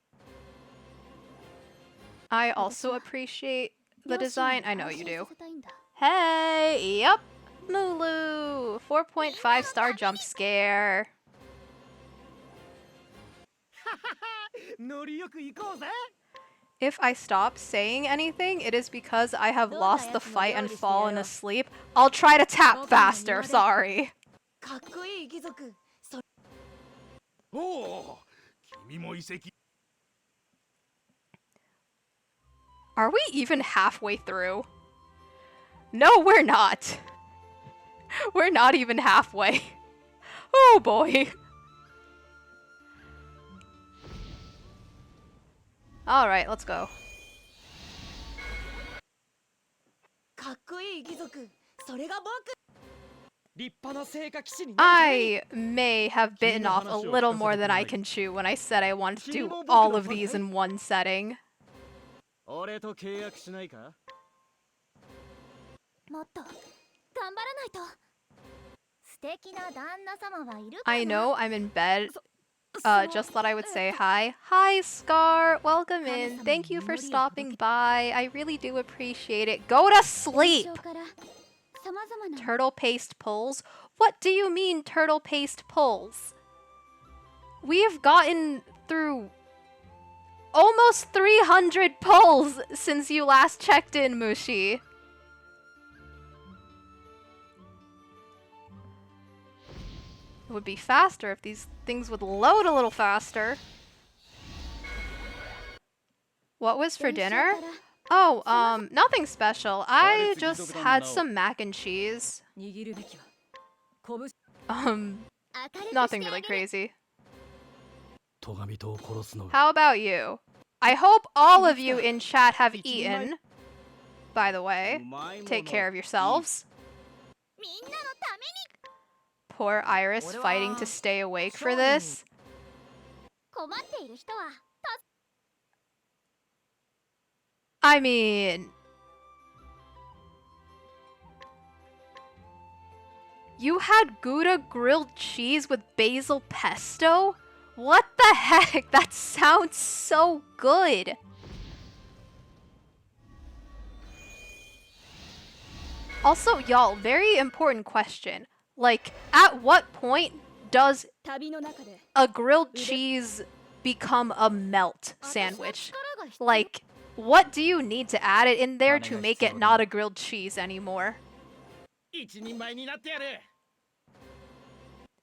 I also appreciate the 両親を design. I know 安 you 心 do. させたいんだ Hey, yep, Lulu. 4.5 star jump scare. ノリよく行こうぜ If I stop saying anything, it is because I have lost the fight and fallen asleep. I'll try to tap faster, sorry. かっこいい貴族そおお君も遺跡 Are we even halfway through? No, we're not. We're not even halfway. Oh boy. Alright, let's go. かっこいい貴族それが僕立派な聖火騎士になるために I may have bitten off a little more than I can chew when I said I wanted to do all of these in one setting. 俺と契約しないか。もっと頑張らないと素敵な旦那様はいるかな I know I'm in bed. Just thought I would say hi. Hi, Scar. Welcome in. Thank you for stopping by. I really do appreciate it. Go to sleep. 最初から様々な Turtle paste pulls? What do you mean turtle paste pulls? We have gotten through almost 300 pulls since you last checked in, Mushi. It would be faster if these things would load a little faster. What was for dinner? Oh, nothing special. I just had some mac and cheese. 握るべきは拳 Nothing really crazy. 戸上戸を殺すのが How about you? I hope all of you in chat have eaten. By the way, take care of yourselves. みんなのために Poor Iris fighting to stay awake for this. 困っている人は I mean... You had Gouda grilled cheese with basil pesto? What the heck? That sounds so good! Also, y'all, very important question. Like, at what point does 旅の中で a grilled cheese become a melt sandwich? 私の力が必要 Like, what do you need to add it in there to make it not a grilled cheese anymore? 一人前になってやる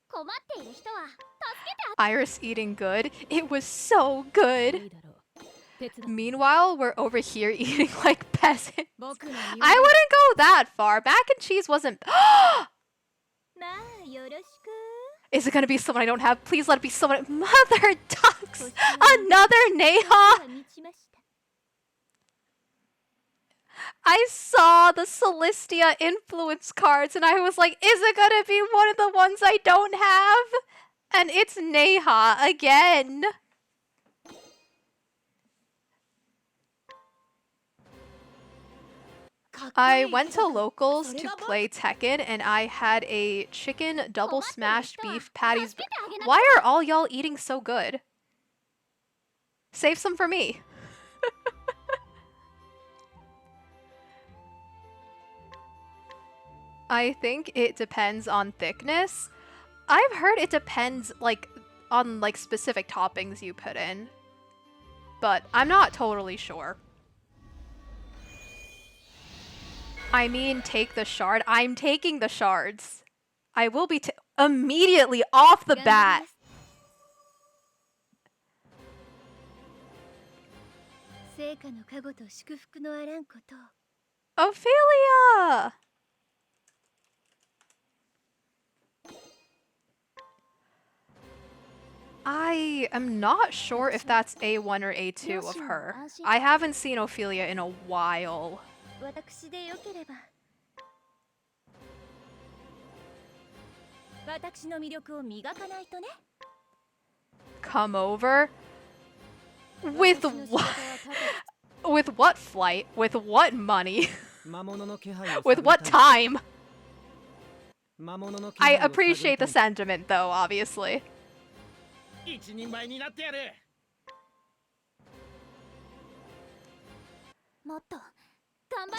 困っている人は助けて Iris eating good? It was so good! いいだろう手伝 Meanwhile, we're over here eating like peasants. 僕の I wouldn't go that far. Mac and cheese wasn't. まあよろしく Is it gonna be someone I don't have? Please let it be someone. Mother ducks! Another Neha! 満ちました I saw the Celestia influence cards and I was like, is it gonna be one of the ones I don't have? And it's Neha again. I went to locals to play Tekken and I had a chicken double smashed beef patties. Why are all y'all eating so good? Save some for me. I think it depends on thickness. I've heard it depends on specific toppings you put in, but I'm not totally sure. I mean, take the shard. I'm taking the shards. I will be immediately off the bat. Ophelia! I am not sure if that's A1 or A2 of her. I haven't seen Ophelia in a while. Come over? With what? With what flight? With what money? With what time? I appreciate the sentiment though, obviously.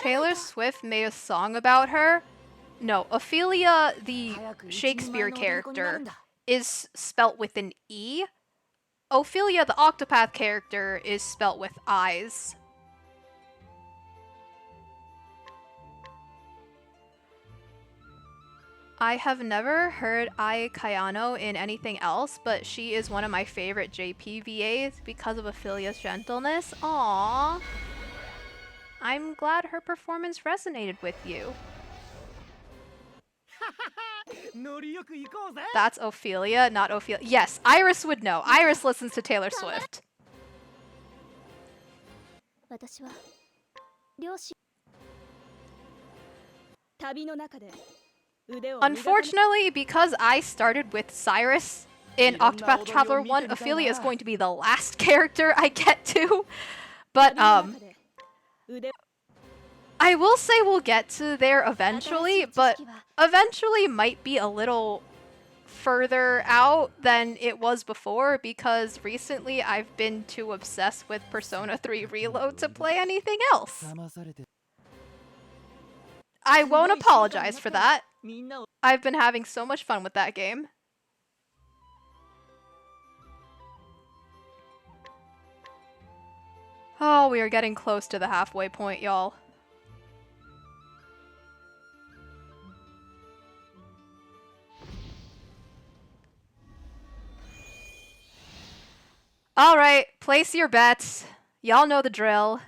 Taylor Swift made a song about her? No, Ophelia, the Shakespeare character, is spelt with an E. Ophelia, the Octopath character, is spelt with I's. I have never heard Ai Kayano in anything else, but she is one of my favorite JPVAs because of Ophelia's gentleness. Aww. I'm glad her performance resonated with you. That's Ophelia, not Ophelia. Yes, Iris would know. Iris listens to Taylor Swift. Unfortunately, because I started with Cyrus in Octopath Traveler 1, Ophelia is going to be the last character I get to. But, I will say we'll get to there eventually, but eventually might be a little further out than it was before because recently I've been too obsessed with Persona 3 Reload to play anything else. I won't apologize for that. I've been having so much fun with that game. Oh, we are getting close to the halfway point, y'all. Alright, place your bets. Y'all know the drill.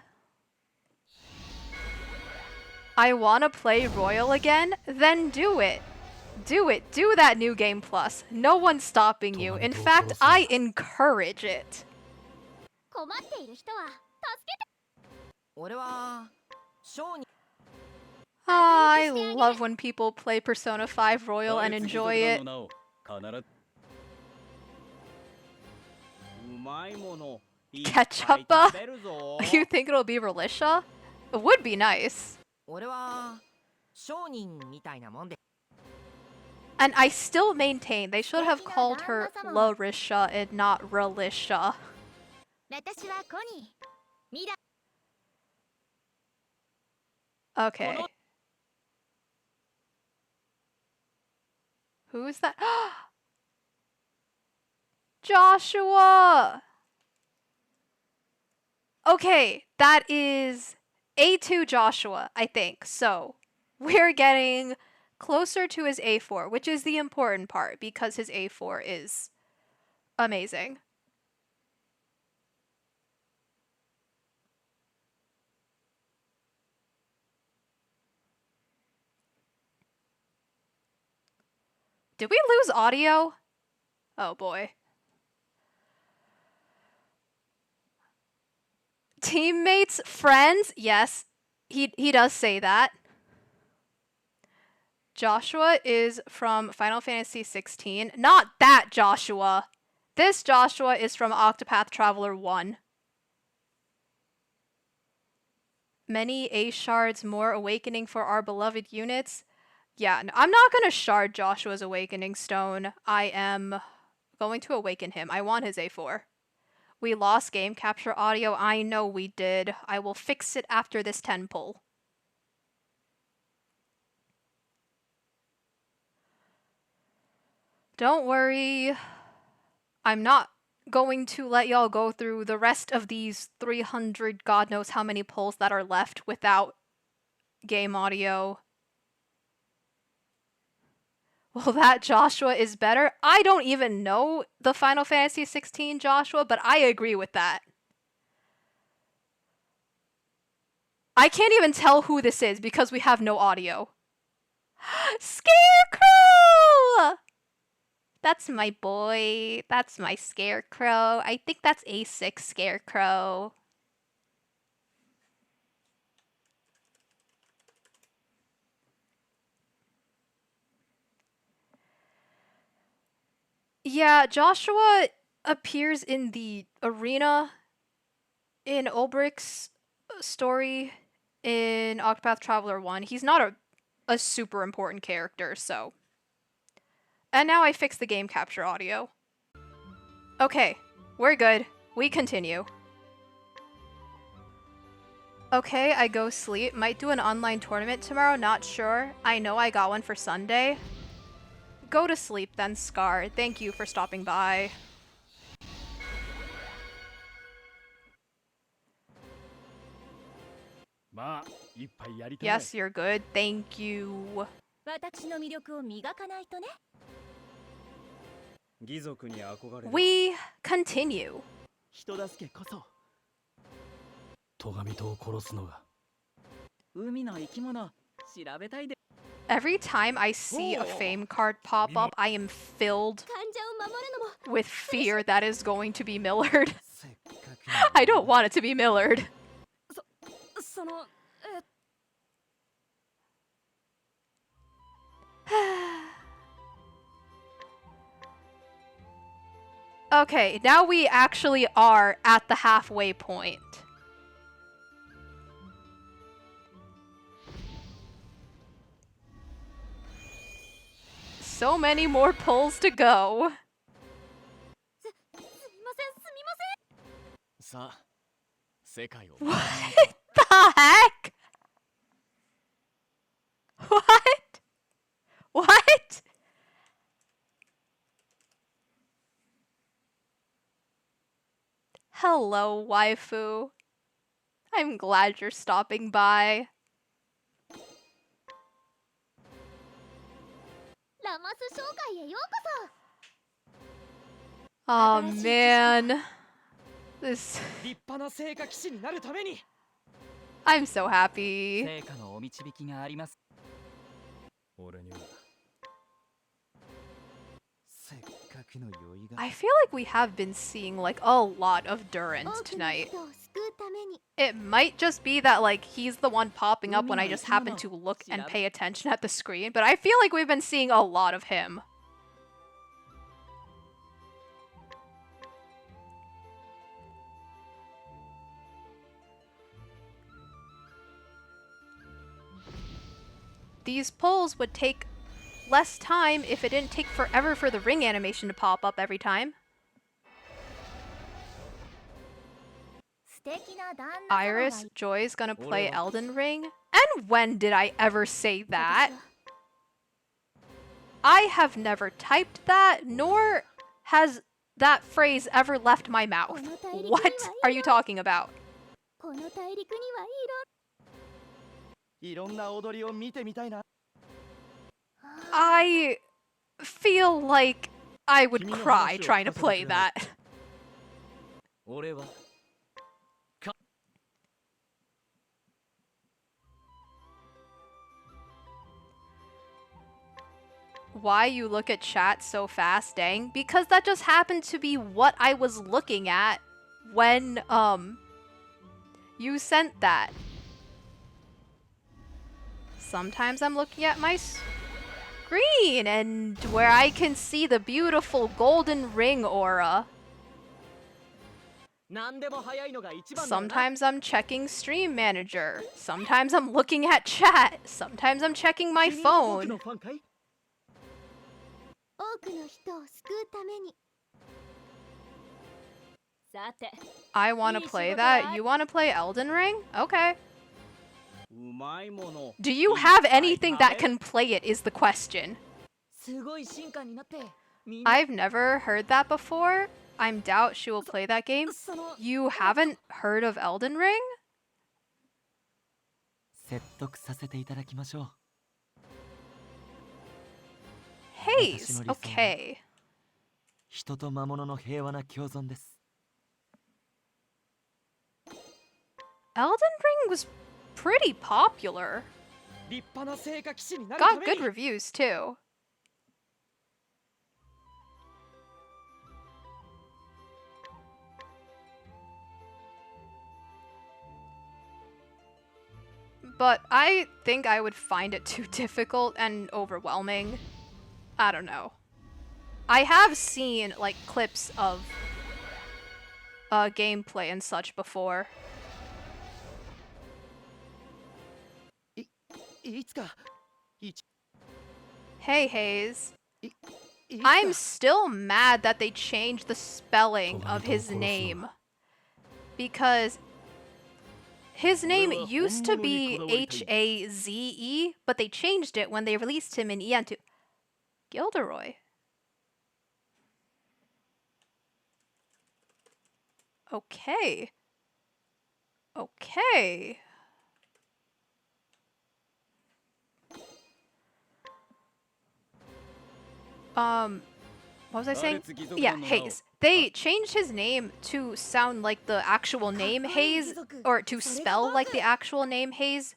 I wanna play Royal again? Then do it. Do it. Do that New Game Plus. No one's stopping you. In fact, I encourage it. I love when people play Persona 5 Royal and enjoy it. Ketchupa? You think it'll be Relisha? It would be nice. And I still maintain they should have called her Larisha and not Relisha. Okay. Who is that? Joshua! Okay, that is A2 Joshua, I think. So, we're getting closer to his A4, which is the important part because his A4 is amazing. Did we lose audio? Oh boy. Teammates, friends, yes. He does say that. Joshua is from Final Fantasy 16. Not that Joshua. This Joshua is from Octopath Traveler 1. Many Ace shards, more awakening for our beloved units. Yeah, no, I'm not gonna shard Joshua's awakening stone. I am going to awaken him. I want his A4. We lost game capture audio. I know we did. I will fix it after this 10 pull. Don't worry. I'm not going to let y'all go through the rest of these 300 god knows how many pulls that are left without game audio. Well, that Joshua is better. I don't even know the Final Fantasy 16 Joshua, but I agree with that. I can't even tell who this is because we have no audio. Scarecrow! That's my boy. That's my Scarecrow. I think that's A6 Scarecrow. Yeah, Joshua appears in the arena in Ulbricht's story in Octopath Traveler 1. He's not a super important character, so... And now I fixed the game capture audio. Okay, we're good. We continue. Okay, I go sleep. Might do an online tournament tomorrow, not sure. I know I got one for Sunday. Go to sleep then, Scar. Thank you for stopping by. Yes, you're good. Thank you. 私の魅力を磨かないとね。 We continue. 人助けこそ戸上とを殺すのが海の生き物調べたいで。 Every time I see a fame card pop up, I am filled 患者を守るのも with fear that is going to be Millard. I don't want it to be Millard. その Okay, now we actually are at the halfway point. So many more pulls to go. すみませんすみません。さあ世界を What the heck? What? What? Hello, waifu. I'm glad you're stopping by. ラマス商会へようこ Oh man. This 立派な聖火騎士になるために I'm so happy. 聖火のお導きがあります。俺にはせっかくの酔いが I feel like we have been seeing like a lot of そ。 Durant 多くの tonight. 人を救うために It might just be that like he's the one popping up when I just happen to look and pay attention at the screen, but I feel like we've been seeing a lot of him. These pulls would take less time if it didn't take forever for the ring animation to pop up every time. 素敵な旦那様がい Iris, Joy's gonna play Elden Ring? And when did I ever say that? I have never typed that, nor has that phrase ever left my mouth. What are you talking about? この大陸にはいろんな踊りを見てみたいな I feel like I would cry trying to play that. 俺は Why you look at chat so fast, dang? Because that just happened to be what I was looking at when, you sent that. Sometimes I'm looking at my screen and where I can see the beautiful golden ring aura. 何でも早いのが一番だよな。 Sometimes I'm checking Stream Manager. Sometimes I'm looking at chat. Sometimes I'm checking my 君も僕 phone. のファンかい？多くの人を救うために。さて、 I want to play that. You want to play Elden Ring? Okay. うまいもの Do you have anything that can play it is the question. すごい進化になってみんな I've never heard that before. I doubt she will play that game. その You haven't heard of Elden Ring? 説得させていただきましょう。 Haze. Okay. 人と魔物の平和な共存です。 Elden Ring was pretty popular. 立派な聖火騎士になるた Got め good に reviews too. But I think I would find it too difficult and overwhelming. I don't know. I have seen like clips of gameplay and such before. いつかい Hey Haze. いつ I'm か still mad that they changed the spelling of his name. Because his name used to be Haze, but they changed it when they released him in EN to Gilderoy. Okay. Okay. What was I saying? Yeah, Haze. They changed his name to sound like the actual name Haze, or to spell like the actual name Haze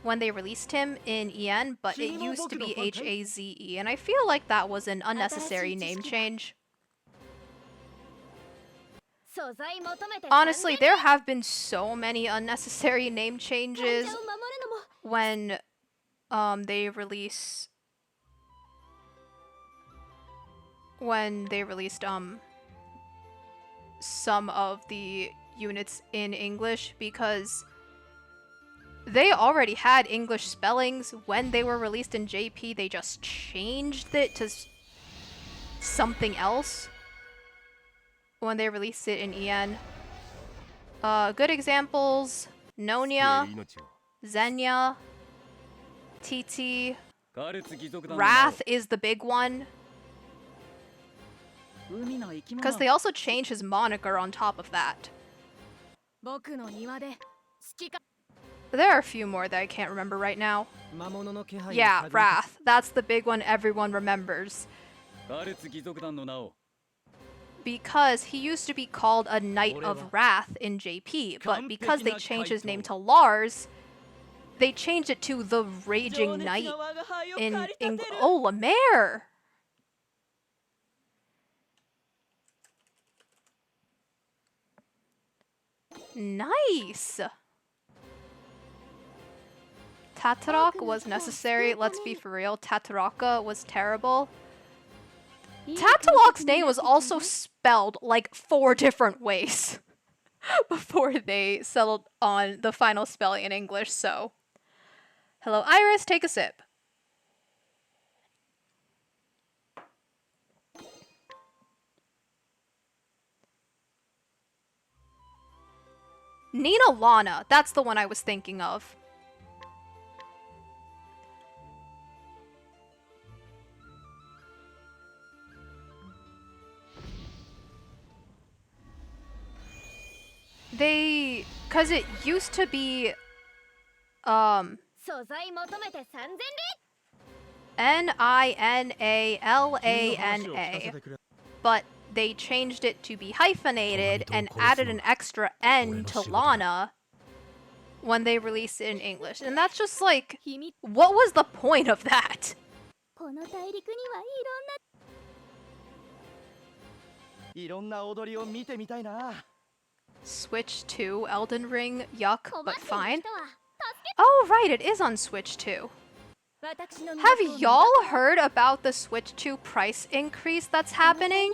when they released him in EN, but it used to be Haze, and I feel like that was an unnecessary name change. 素材求めて Honestly, there have been so many unnecessary name 患 changes 者を守るのも when they released some of the units in English, because they already had English spellings when they were released in JP. They just changed it to something else when they released it in EN. Good examples: Nonya, Zenya, TT, カルツ義族団の Wrath is the big one. 海の生き Because 物 they also changed his moniker on top of that. 僕の庭で好きか There are a few more that I can't remember right now. 魔物の気配を Yeah, 探り Wrath. That's the big one everyone remembers. カルツ義族団の名を Because he used to be called a Knight of Wrath in JP, but because they changed his name to Lars, they changed it to the 情 Raging 熱 Knight が我が輩を in 駆り立てる Oh, Lemaire! Nice! Tatarok was necessary, let's be for real. Tataraka was terrible. Tatalok's name was also spelled like 4 different ways before they settled on the final spelling in English, so. Hello, Iris, take a sip. Nina Lana, that's the one I was thinking of. Cause it used to be, 素材求めて3000 Ninalana, but they changed it to be hyphenated and added an extra N to Lana when they released it in English. And that's just like, 秘密 what was the point of that? この大陸にはいろんないろんな踊りを見てみたいな Switch 2, Elden Ring, yuck, 困っ but ている fine. 人は助け Oh, right, it is on Switch 2. Have y'all heard about the Switch 2 price increase that's happening?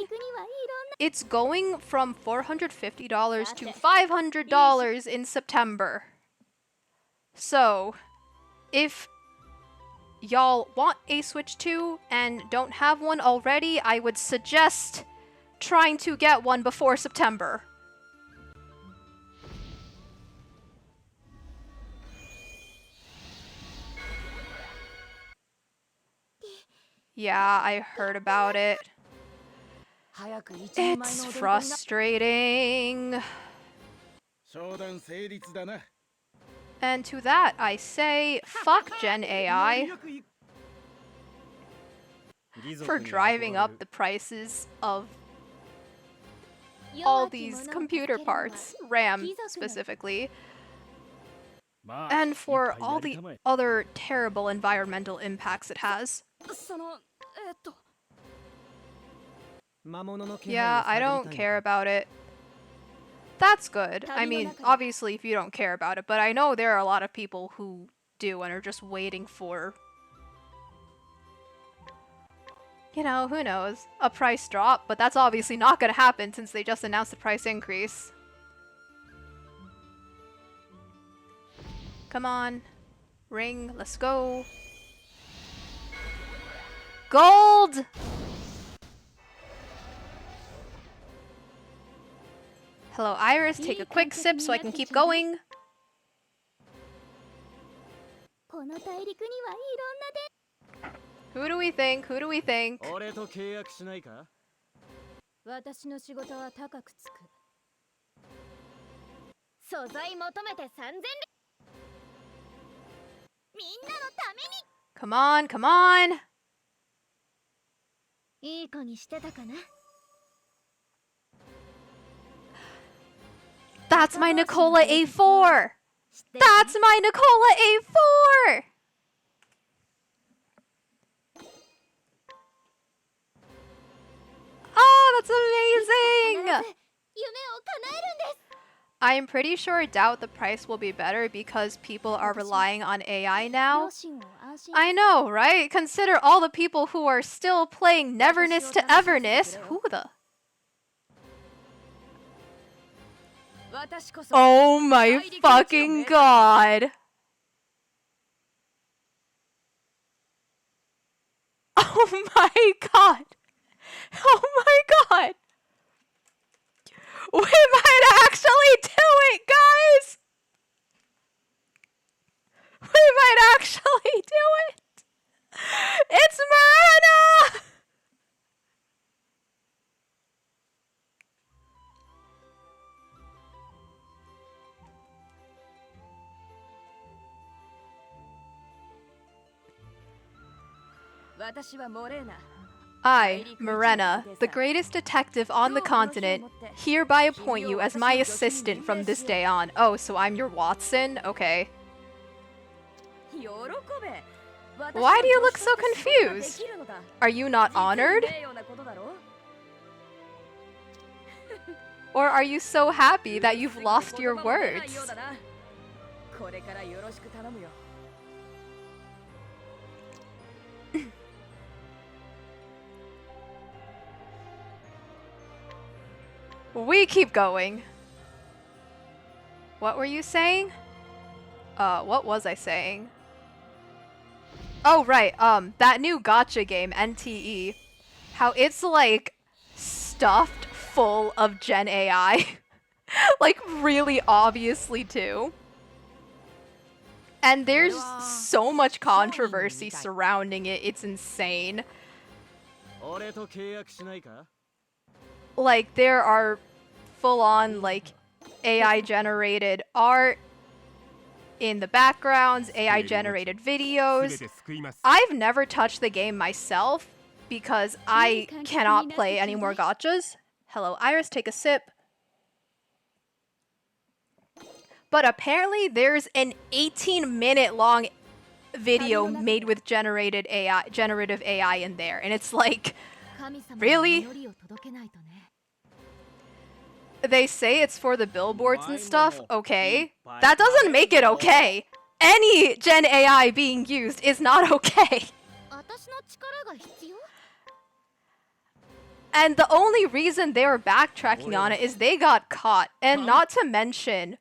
It's going from $450 to $500 in September. So, if y'all want a Switch 2 and don't have one already, I would suggest trying to get one before September. Yeah, I heard about it. It's frustrating. And to that, I say, fuck Gen AI for driving up the prices of all these computer parts, RAM specifically, and for all the other terrible environmental impacts it has. Yeah, I don't care about it. That's good. I mean, obviously if you don't care about it, but I know there are a lot of people who do and are just waiting for, you know, who knows, a price drop, but that's obviously not gonna happen since they just announced the price increase. Come on. Ring, let's go. Gold! Hello, Iris. Take a quick sip so I can keep going. Who do we think? Who do we think? Come on, come on! That's my Nicola A4! That's my Nicola A4! Oh, that's amazing! I'm pretty sure I doubt the price will be better because people are relying on AI now. I know, right? Consider all the people who are still playing Neverness to Everness. Who the... Oh my fucking god! Oh my god! Oh my god! We might actually do it, guys! We might actually do it! It's Miranda! I, Morena, the greatest detective on the continent, hereby appoint you as my assistant from this day on. Oh, so I'm your Watson? Okay. Why do you look so confused? Are you not honored? Or are you so happy that you've lost your words? We keep going. What were you saying? What was I saying? Oh, right, that new gacha game, NTE. How it's, like, stuffed full of Gen AI. Like, really obviously, too. And there's so much controversy surrounding it, it's insane. Like, there are full-on, like, AI-generated art in the backgrounds, AI-generated videos. I've never touched the game myself because I cannot play any more gachas. Hello, Iris, take a sip. But apparently there's an 18-minute long video made with generative AI in there, and it's like, really? They say it's for the billboards and stuff. Okay. That doesn't make it okay. any Gen AI being used is not okay. 私の力が必要？ And the only reason they were backtracking on it is they got caught. And not to mention,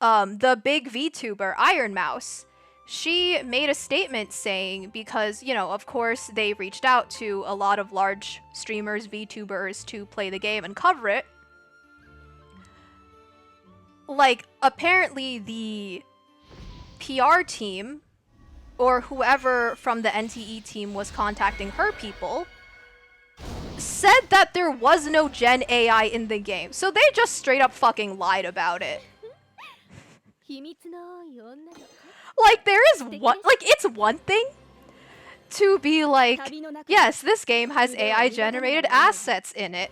the big VTuber, Iron Mouse, she made a statement saying, because, you know, of course, they reached out to a lot of large streamers, VTubers, to play the game and cover it. Like, apparently the PR team, or whoever from the NTE team was contacting her people, said that there was no Gen AI in the game. So they just straight up fucking lied about it. 秘密の多い女の子。 Like, there is one, like, it's one thing to be like, yes, this game has AI generated assets in it.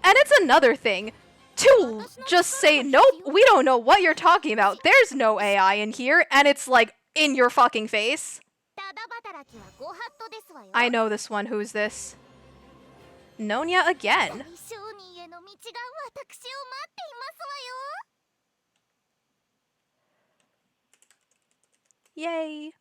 And it's another thing to just say, nope, we don't know what you're talking about. There's no AI in here. And it's like, in your fucking face. ただ働きはご法度ですわよ。 I know this one. Who's this? Nonya again. 大商人への道が私を待っていますわよ。 Yay.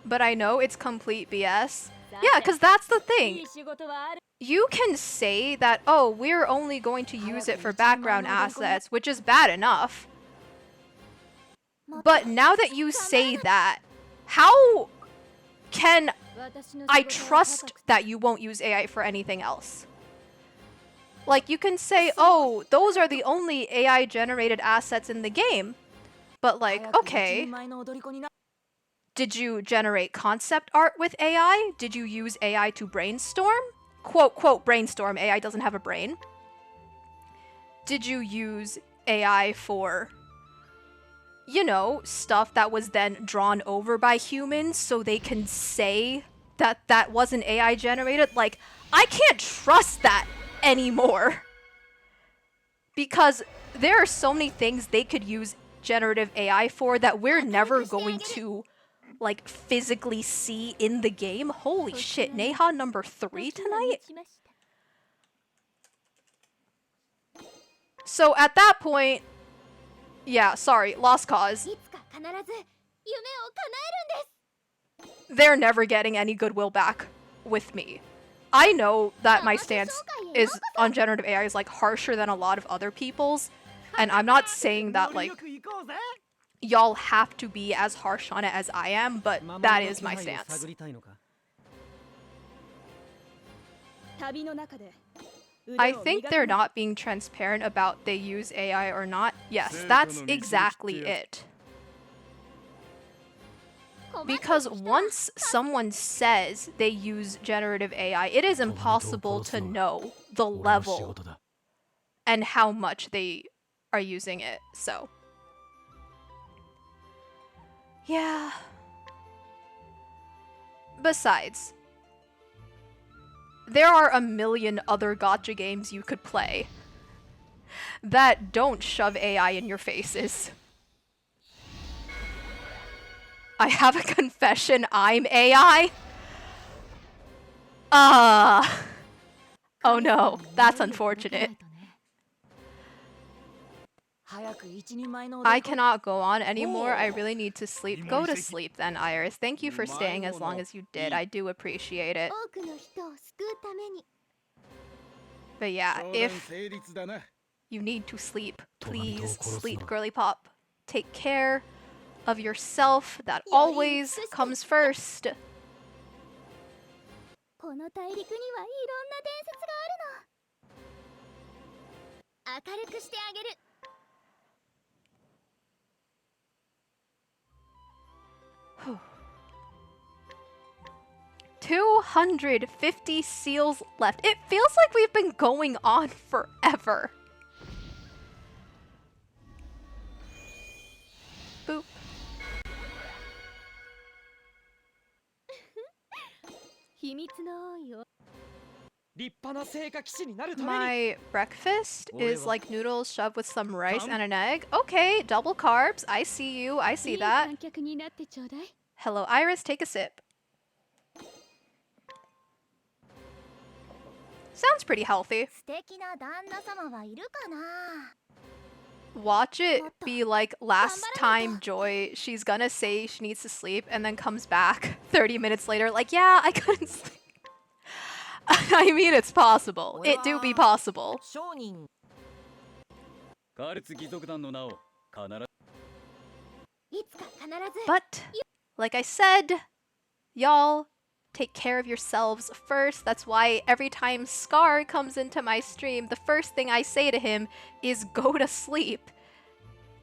But I know it's complete BS. Yeah, because that's the い thing. い仕事はある。 You can say that, oh, we're only going to use it for background assets, which is bad enough. But now that you say that, how can 私の仕事は I 高く trust that you won't use AI for anything else? Like, you can say, oh, those are the only AI generated assets in the game. But like, okay, 前の踊り子にな did you generate concept art with AI? Did you use AI to brainstorm? Quote, quote, brainstorm. AI doesn't have a brain. Did you use AI for, you know, stuff that was then drawn over by humans so they can say that that wasn't AI generated? Like, I can't trust that anymore. Because there are so many things they could use generative AI for that we're never going to, like, physically see in the game. Holy shit, Neha number 3 tonight? しました。 So at that point, yeah, sorry, lost cause. いつか必ず夢を叶えるんです。 They're never getting any goodwill back with me. I know that my stance is on generative AI is like harsher than a lot of other people's, and I'm not saying that like よく行こうぜ y'all have to be as harsh on it as I am, but that is my stance. 探りたいのか 旅の中で I think they're not being transparent about they use AI or not. Yes, that's exactly it. Because once someone says they use generative AI, it is impossible to know the 俺の仕 level 事だ and how much they are using it. So, yeah. Besides, there are a million other gacha games you could play that don't shove AI in your faces. I have a confession, I'm AI. Oh no, that's unfortunate. 早く一人前の踊 I り子 cannot go on anymore. I really need to sleep. Go to sleep then, Iris. Thank you for staying as long as you did. I do appreciate it. 多くの人を救うために But yeah, 相談 if 成立だな you need to sleep, Tomami please to sleep, korosu. girly pop. Take care of yourself. That always comes first. この大陸にはいろんな伝説があるの明るくしてあげる 250 seals left. It feels like we've been going on forever. Boop. 秘密の多いよ 立派な聖火騎士になるために My breakfast is like noodles shoved with some rice and an egg. Okay, double carbs. I see you. I い see い that. 観客になってちょうだい Hello, Iris. Take a sip. Sounds pretty healthy. 素敵な旦那様はいるかな Watch it be like last time Joy, she's gonna say she needs to sleep and then comes back 30 minutes later like, yeah, I couldn't sleep. I mean, it's possible. It do be possible. 商人カルツ義族団の名を必ずいつか必ず But, like I said, y'all, take care of yourselves first. That's why every time Scar comes into my stream, the first thing I say to him is go to sleep.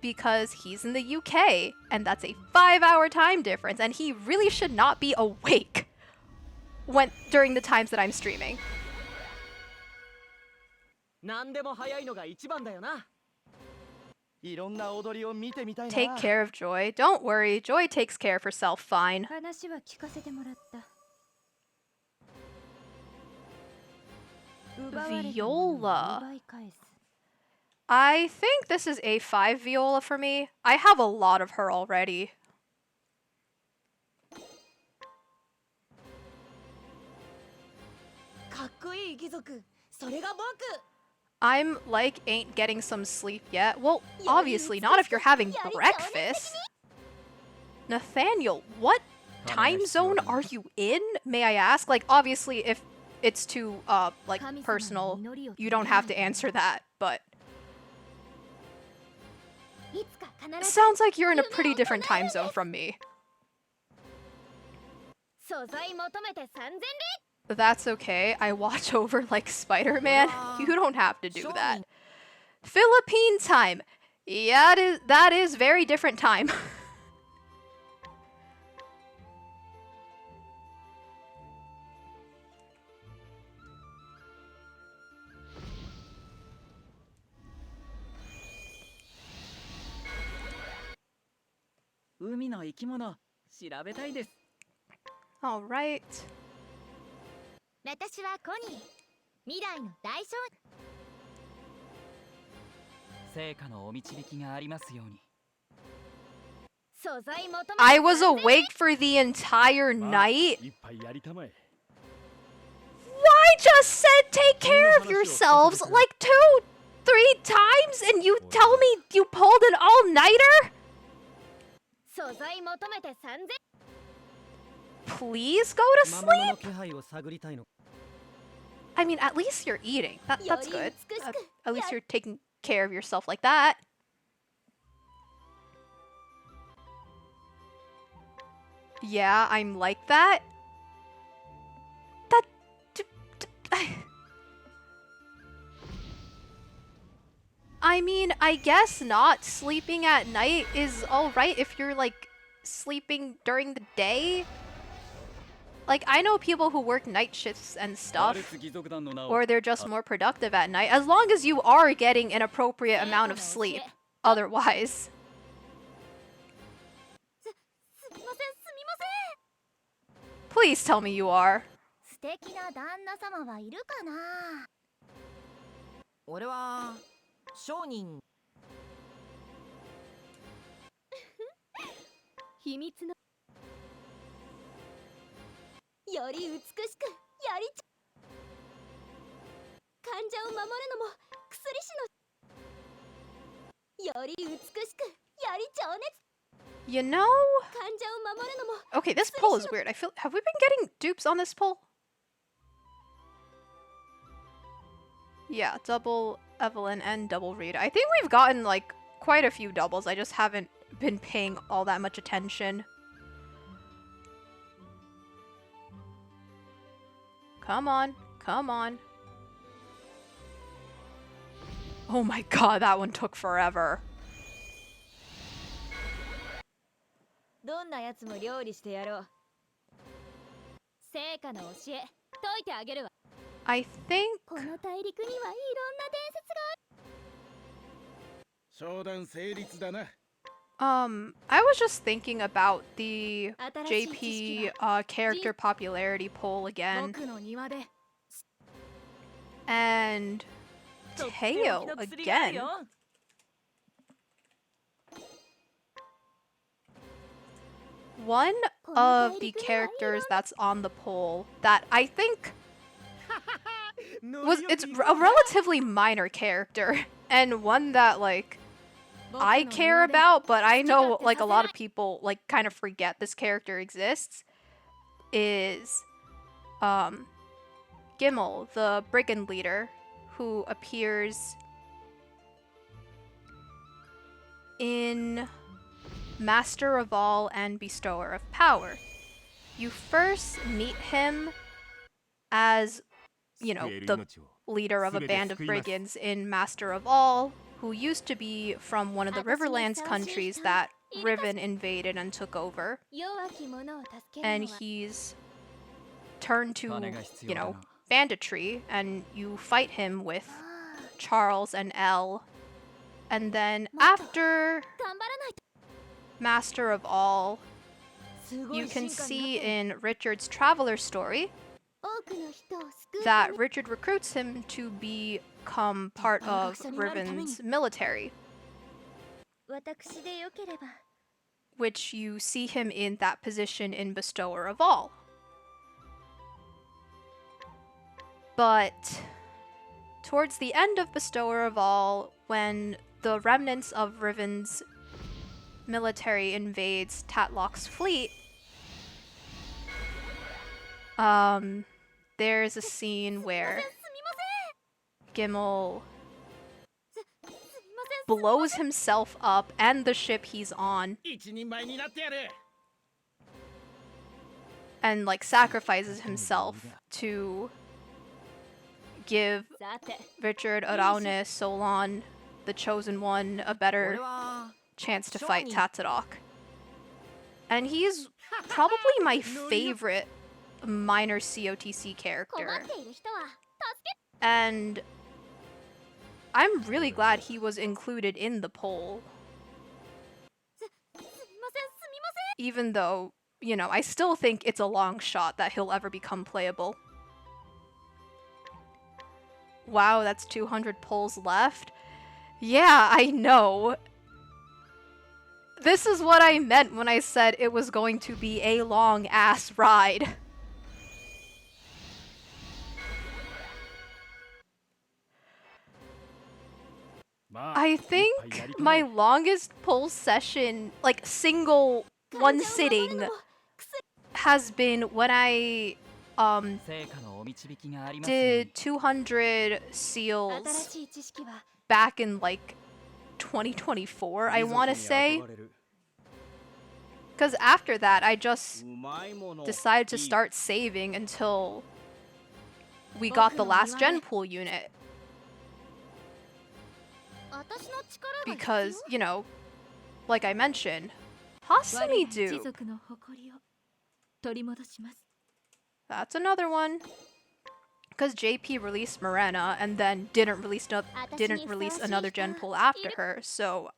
Because he's in the UK, and that's a 5-hour time difference, and he really should not be awake during the times that I'm streaming. 何でも早いのが一番だよな。いろんな踊りを見てみたいな。 Take care of Joy. Don't worry, Joy takes care of herself fine. 話は聞かせてもらった。奪われたものを Viola. 奪い返す。 I think this is A5 Viola for me. I have a lot of her already. かっこいい義族。それが僕。 I'm like ain't getting some sleep yet. Well, obviously not if you're having breakfast. Nathaniel, what time zone are you in? May I ask? Like, obviously if it's too like personal, you don't have to answer that, but いつか必ず sounds like you're in a pretty different time zone from me. 素材求めて3000 That's okay. I watch over like Spider-Man. You don't have to do that. Philippine time. Yeah, that is very different time. All right. 私はコニー。未来の大将。成果のお導きがありますように。素材求めて I was awake for the entire まあ night. 一杯やりたまえ I just said take care of yourselves like 2-3 times and you tell me you pulled an all-nighter? 素材求めて3000 Please go to 魔物の sleep? 気配を探りたいの I mean, at least you're eating. That's good. より美しく At least you're taking care of yourself like that. Yeah, I'm like that. That... I mean, I guess not sleeping at night is alright if you're, like, sleeping during the day. Like, I know people who work night shifts and カ stuff. ルツ義族団の名を Or they're just more productive at night, as long as you are getting an appropriate amount of sleep. Otherwise. すみませんすみません Please tell me you are. 素敵な旦那様はいるかな俺は商人。秘密のより美しくやりち患者を守るのも薬師のより美しくやり情熱 You know? 患者を守るのも Okay, this poll is weird. Have we been getting dupes on this poll? Yeah, double Evelyn and double Rita. I think we've gotten like quite a few doubles. I just haven't been paying all that much attention. Come on, come on. Oh my god, that one took forever. どんなやつも料理してやろう成果の教え解いてあげるわ I think この大陸にはいろんな伝説がある商談成立だな。 I was just thinking about the 新しい知識 JP character popularity poll again. 僕の庭で And とっておき Teo の薬がある again. よ。 One of the characters that's on the poll that I think it's a relatively minor character and one that like I care about, but I know like a lot of people like kind of forget this character exists, is Gimel, the brigand leader, who appears in Master of All and Bestower of Power. You first meet him as, you know, the leader of a band of brigands in Master of All, who used to be from one of the Riverlands countries that Riven invaded and took over. And he's turned to, you know, banditry, and you fight him with Charles and Elle. And then after Master of All, you can see in Richard's Traveler story that Richard recruits him to become part of Riven's military, which you see him in that position in Bestower of All. But towards the end of Bestower of All, when the remnants of Riven's military invades Tatlock's fleet, there's a scene where Gimel blows himself up and the ship he's on and like sacrifices himself to give Richard, Araune, Solon, the Chosen One, a better chance to fight Tatarok. And he's probably my favorite minor COTC character. And I'm really glad he was included in the poll. Even though, you know, I still think it's a long shot that he'll ever become playable. Wow, that's 200 polls left? Yeah, I know. This is what I meant when I said it was going to be a long-ass ride. I think my longest poll session, like single one sitting, has been when I did 200 seals back in like 2024, I want to say. Because after that, I just decided to start saving until we got the last gen pool unit. Because, you know, like I mentioned, Hasumi do. That's another one. Because JP released Morena and then didn't release another gen pool after her, so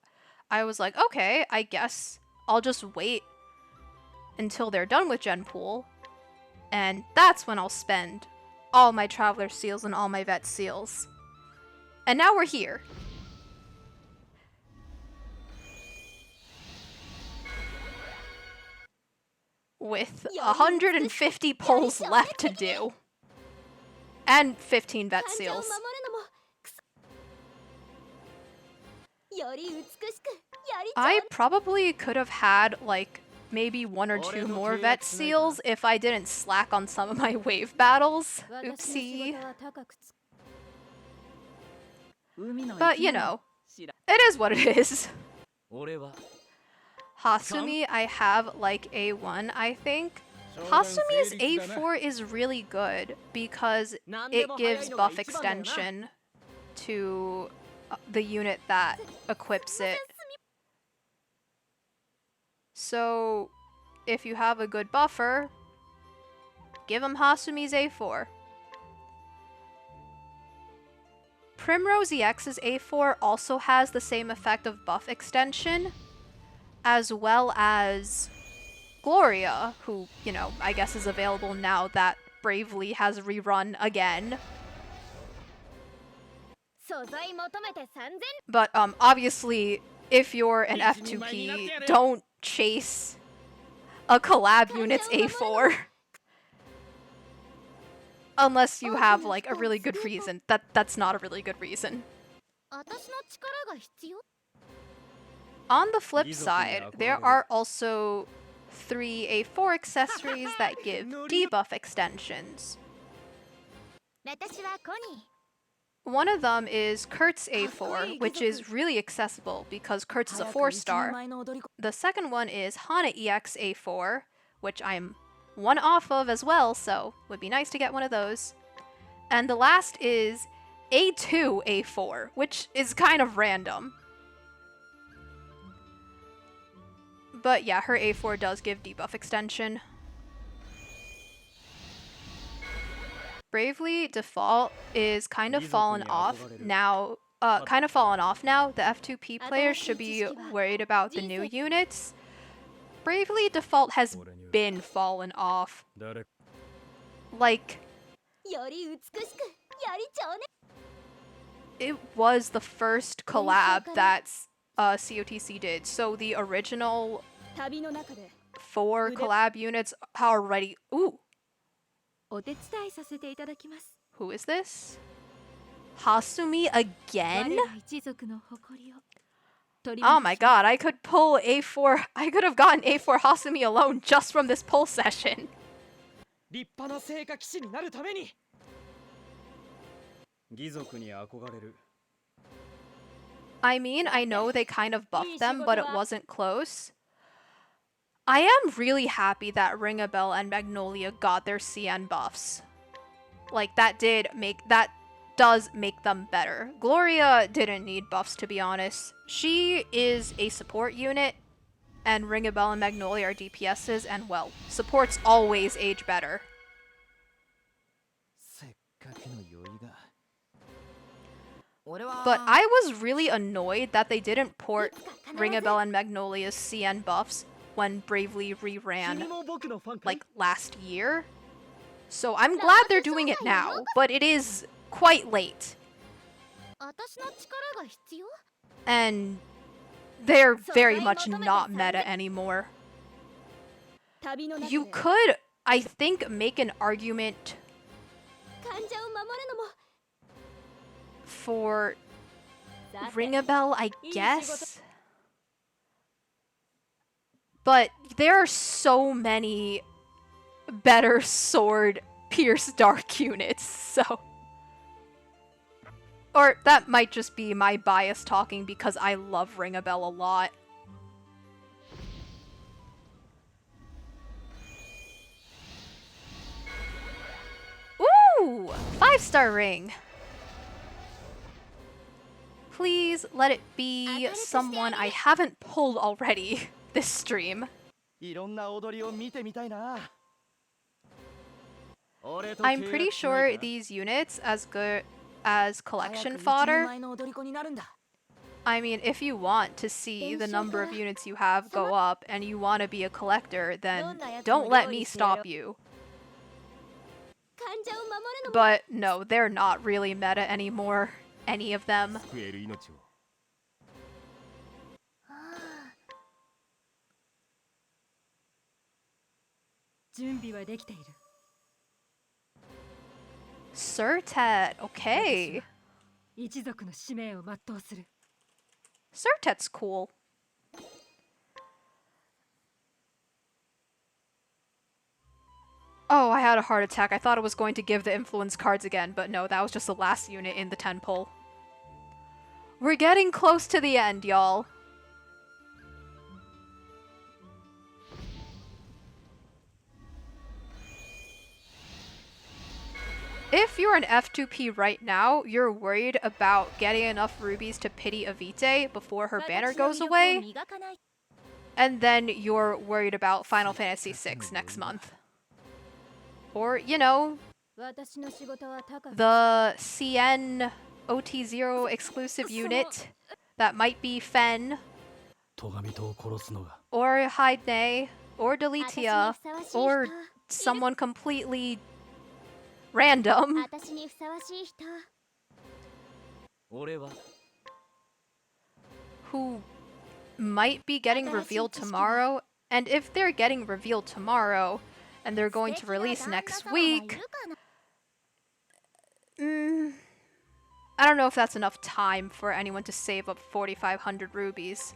I was like, okay, I guess I'll just wait until they're done with gen pool, and that's when I'll spend all my Traveler seals and all my Vet seals. And now we're here. With 150 polls left to do. And 15 Vet seals. I probably could have had, like, maybe 1 or 2 more Vet seals if I didn't slack on some of my wave battles. Oopsie. But, you know, it is what it is. Hasumi, I have like A1, I think. Hasumi's A4 is really good because it gives buff extension to the unit that equips it. So, if you have a good buffer, give him Hasumi's A4. Primrose EX's A4 also has the same effect of buff extension, as well as Gloria, who, you know, I guess is available now that Bravely has rerun again. But obviously, if you're an F2P, don't chase a collab unit's A4. Unless you have, like, a really good reason. That's not a really good reason. On the flip side, there are also 3 A4 accessories that give debuff extensions. 私はコニー One of them is Kurt's A4, which is really accessible because Kurt's is a 4-star. The second one is Hana EX A4, which I'm one off of as well, so would be nice to get one of those. And the last is A2 A4, which is kind of random. But yeah, her A4 does give debuff extension. Bravely Default is kind of fallen off now. The F2P players should be worried about the new units. Bravely Default has been fallen off. Like, より美しくより情熱 it was the first collab that COTC did. So the original 旅の中で 4 collab units are already. Ooh, お手伝いさせていただきます who is this? Hasumi 我 again? ら一族の誇りを取り Oh 戻 my し god, I could pull A4. I could have gotten A4 Hasumi alone just from this pull session. 立派な聖火騎士になるために 義族に憧れる I mean, I know they kind of buffed them, but it wasn't close. I am really happy that Ring a Bell and Magnolia got their CN buffs. Like, that does make them better. Gloria didn't need buffs, to be honest. She is a support unit, and Ring a Bell and Magnolia are DPSs, and well, supports always age better. せっかくの酔いが But I was really annoyed that they didn't port Ring a Bell and Magnolia's CN buffs when Bravely 君 reran も僕のファンかい like last year. So I'm glad they're doing it now, but it is quite late. 私の力が必要 And they're very much not meta anymore. 旅の中で You could, I think, make an argument 患者を守るのも for さて Ring a Bell, I guess. But there are so many better sword pierce dark units, so. Or that might just be my bias talking because I love Ring a Bell a lot. Ooh! 5-star ring! Please let it be someone I haven't pulled already this stream. いろんな踊りを見てみたいな I'm pretty sure these units as good as collection fodder. 前の踊り子になるんだ I mean, if you want to see the number of units you have go up and you want to be a collector, then don't let me stop you. 患者を守るのも But no, they're not really meta anymore. Any of them. 救える命を 準備はできている Surtet, okay. 一族の使命を全うする Surtet's cool. Oh, I had a heart attack. I thought it was going to give the influence cards again, but no, that was just the last unit in the 10 pull. We're getting close to the end, y'all. If you're an F2P right now, you're worried about getting enough rubies to pity Avite before her banner goes away, and then you're worried about Final Fantasy VI next month. Or, you know, 私の仕事は高く the CN OT0 exclusive unit that might be Fen, 戸上とを殺すのが or Haidne, or 私に Delitia, ふさわしい人 or someone completely random 私にふさわしい人 俺は who might be getting revealed tomorrow. And if they're getting revealed tomorrow and they're going to release next week, I don't know if that's enough time for anyone to save up 4,500 rubies.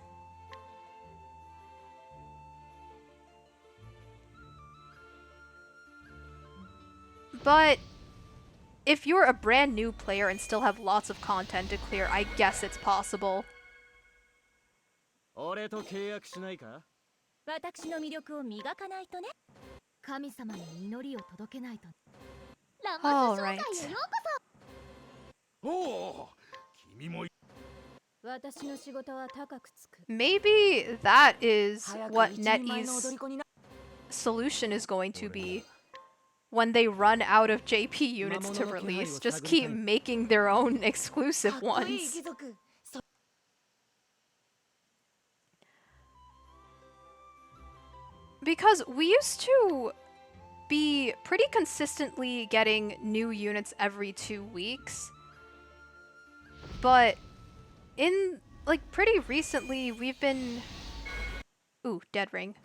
But if you're a brand new player and still have lots of content to clear, I guess it's possible. 俺と契約しないか？私の魅力を磨かないとね。神様に祈りを届けないと。ラマス商会へようこそ。おお、君も。私の仕事は高くつく。 Maybe that is what NetEase's solution is going to be when they run out of JP units to release. Just keep making their own exclusive ones. Because we used to be pretty consistently getting new units every 2 weeks. But in, like, pretty recently, we've been... Ooh, dead ring.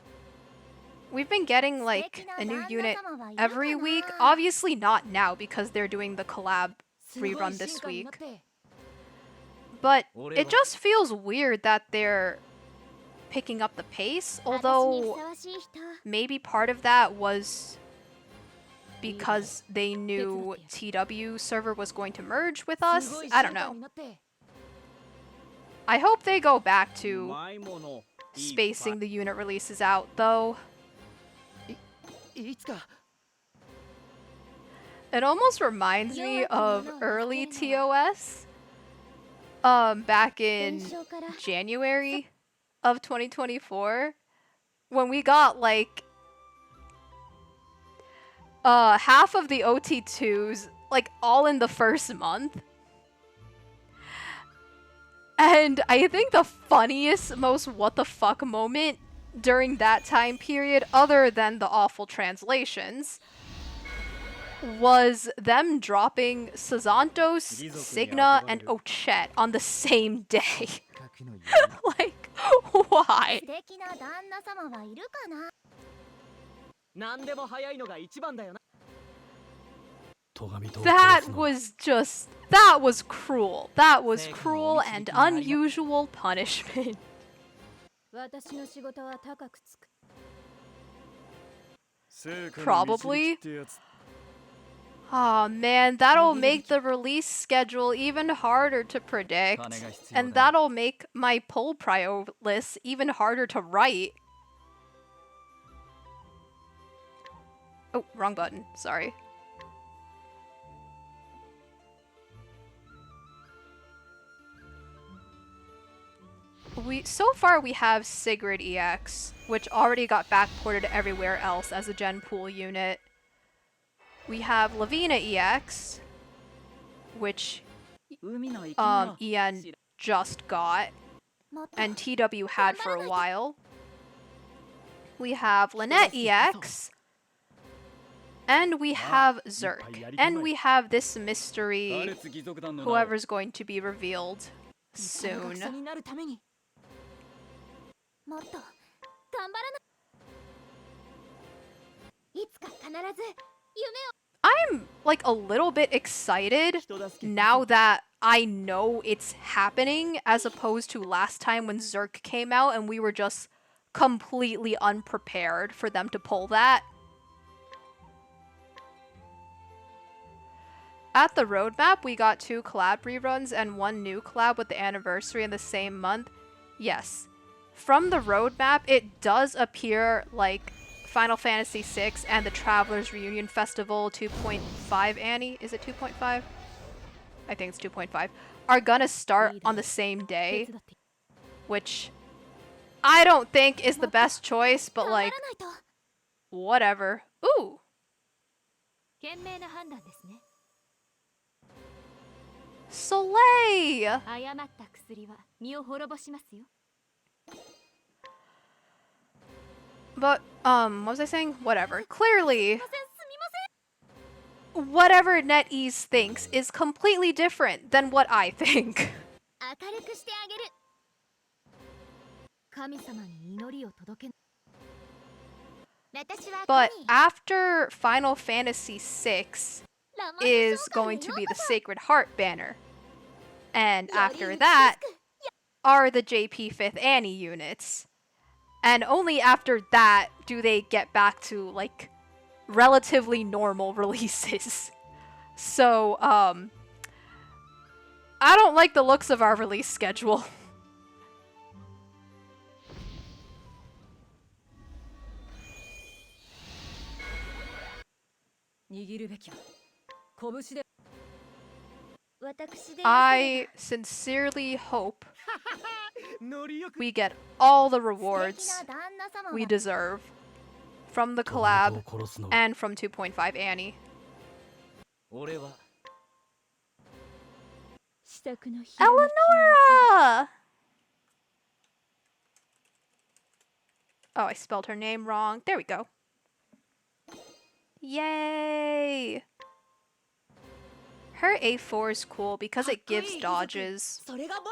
We've been getting, like, a new unit every week. Obviously not now, because they're doing the collab rerun this week. But it just feels weird that they're picking up the pace, although maybe part of that was because they knew TW server was going to merge with us. I don't know. I hope they go back to spacing the unit releases out, though. It almost reminds me of early TOS. Back in January of 2024, when we got like half of the OT2s, like, all in the first month. And I think the funniest, most what the fuck moment during that time period, other than the awful translations, was them dropping Sazantos, Signa, and Ochet on the same day. Like, why? That was cruel. That was cruel and unusual punishment. Probably. Oh man, that'll make the release schedule even harder to predict. And that'll make my pull prio list even harder to write. Oh, wrong button. Sorry. So far we have Sigrid EX, which already got backported everywhere else as a Gen Pool unit. We have Lavina EX, which Ian just got, and TW had for a while. We have Lynette EX, and we have Zerk, and we have this mystery, whoever's going to be revealed soon. I'm like a little bit excited now that I know it's happening, as opposed to last time when Zerk came out and we were just completely unprepared for them to pull that. At the roadmap, we got 2 collab reruns and 1 new collab with the anniversary in the same month. Yes. From the roadmap, it does appear like Final Fantasy VI and the Travelers Reunion Festival 2.5 Annie, is it 2.5? I think it's 2.5, are gonna start on the same day, which I don't think is the best choice, but like, whatever. Ooh! Soleil! But, what was I saying? Whatever. Clearly, whatever NetEase thinks is completely different than what I think. But after Final Fantasy VI is going to be the Sacred Heart banner. And after that are the JP 5th Annie units. And only after that do they get back to, like, relatively normal releases. So, I don't like the looks of our release schedule. 握るべきは拳で I sincerely hope ノリよく we get all the rewards we deserve from the トガミ collab 島を殺すの and from 2.5 Annie. 俺は Eleonora! Oh, I spelled her name wrong. There we go. Yay! Her A4 is cool because it gives dodges. それが僕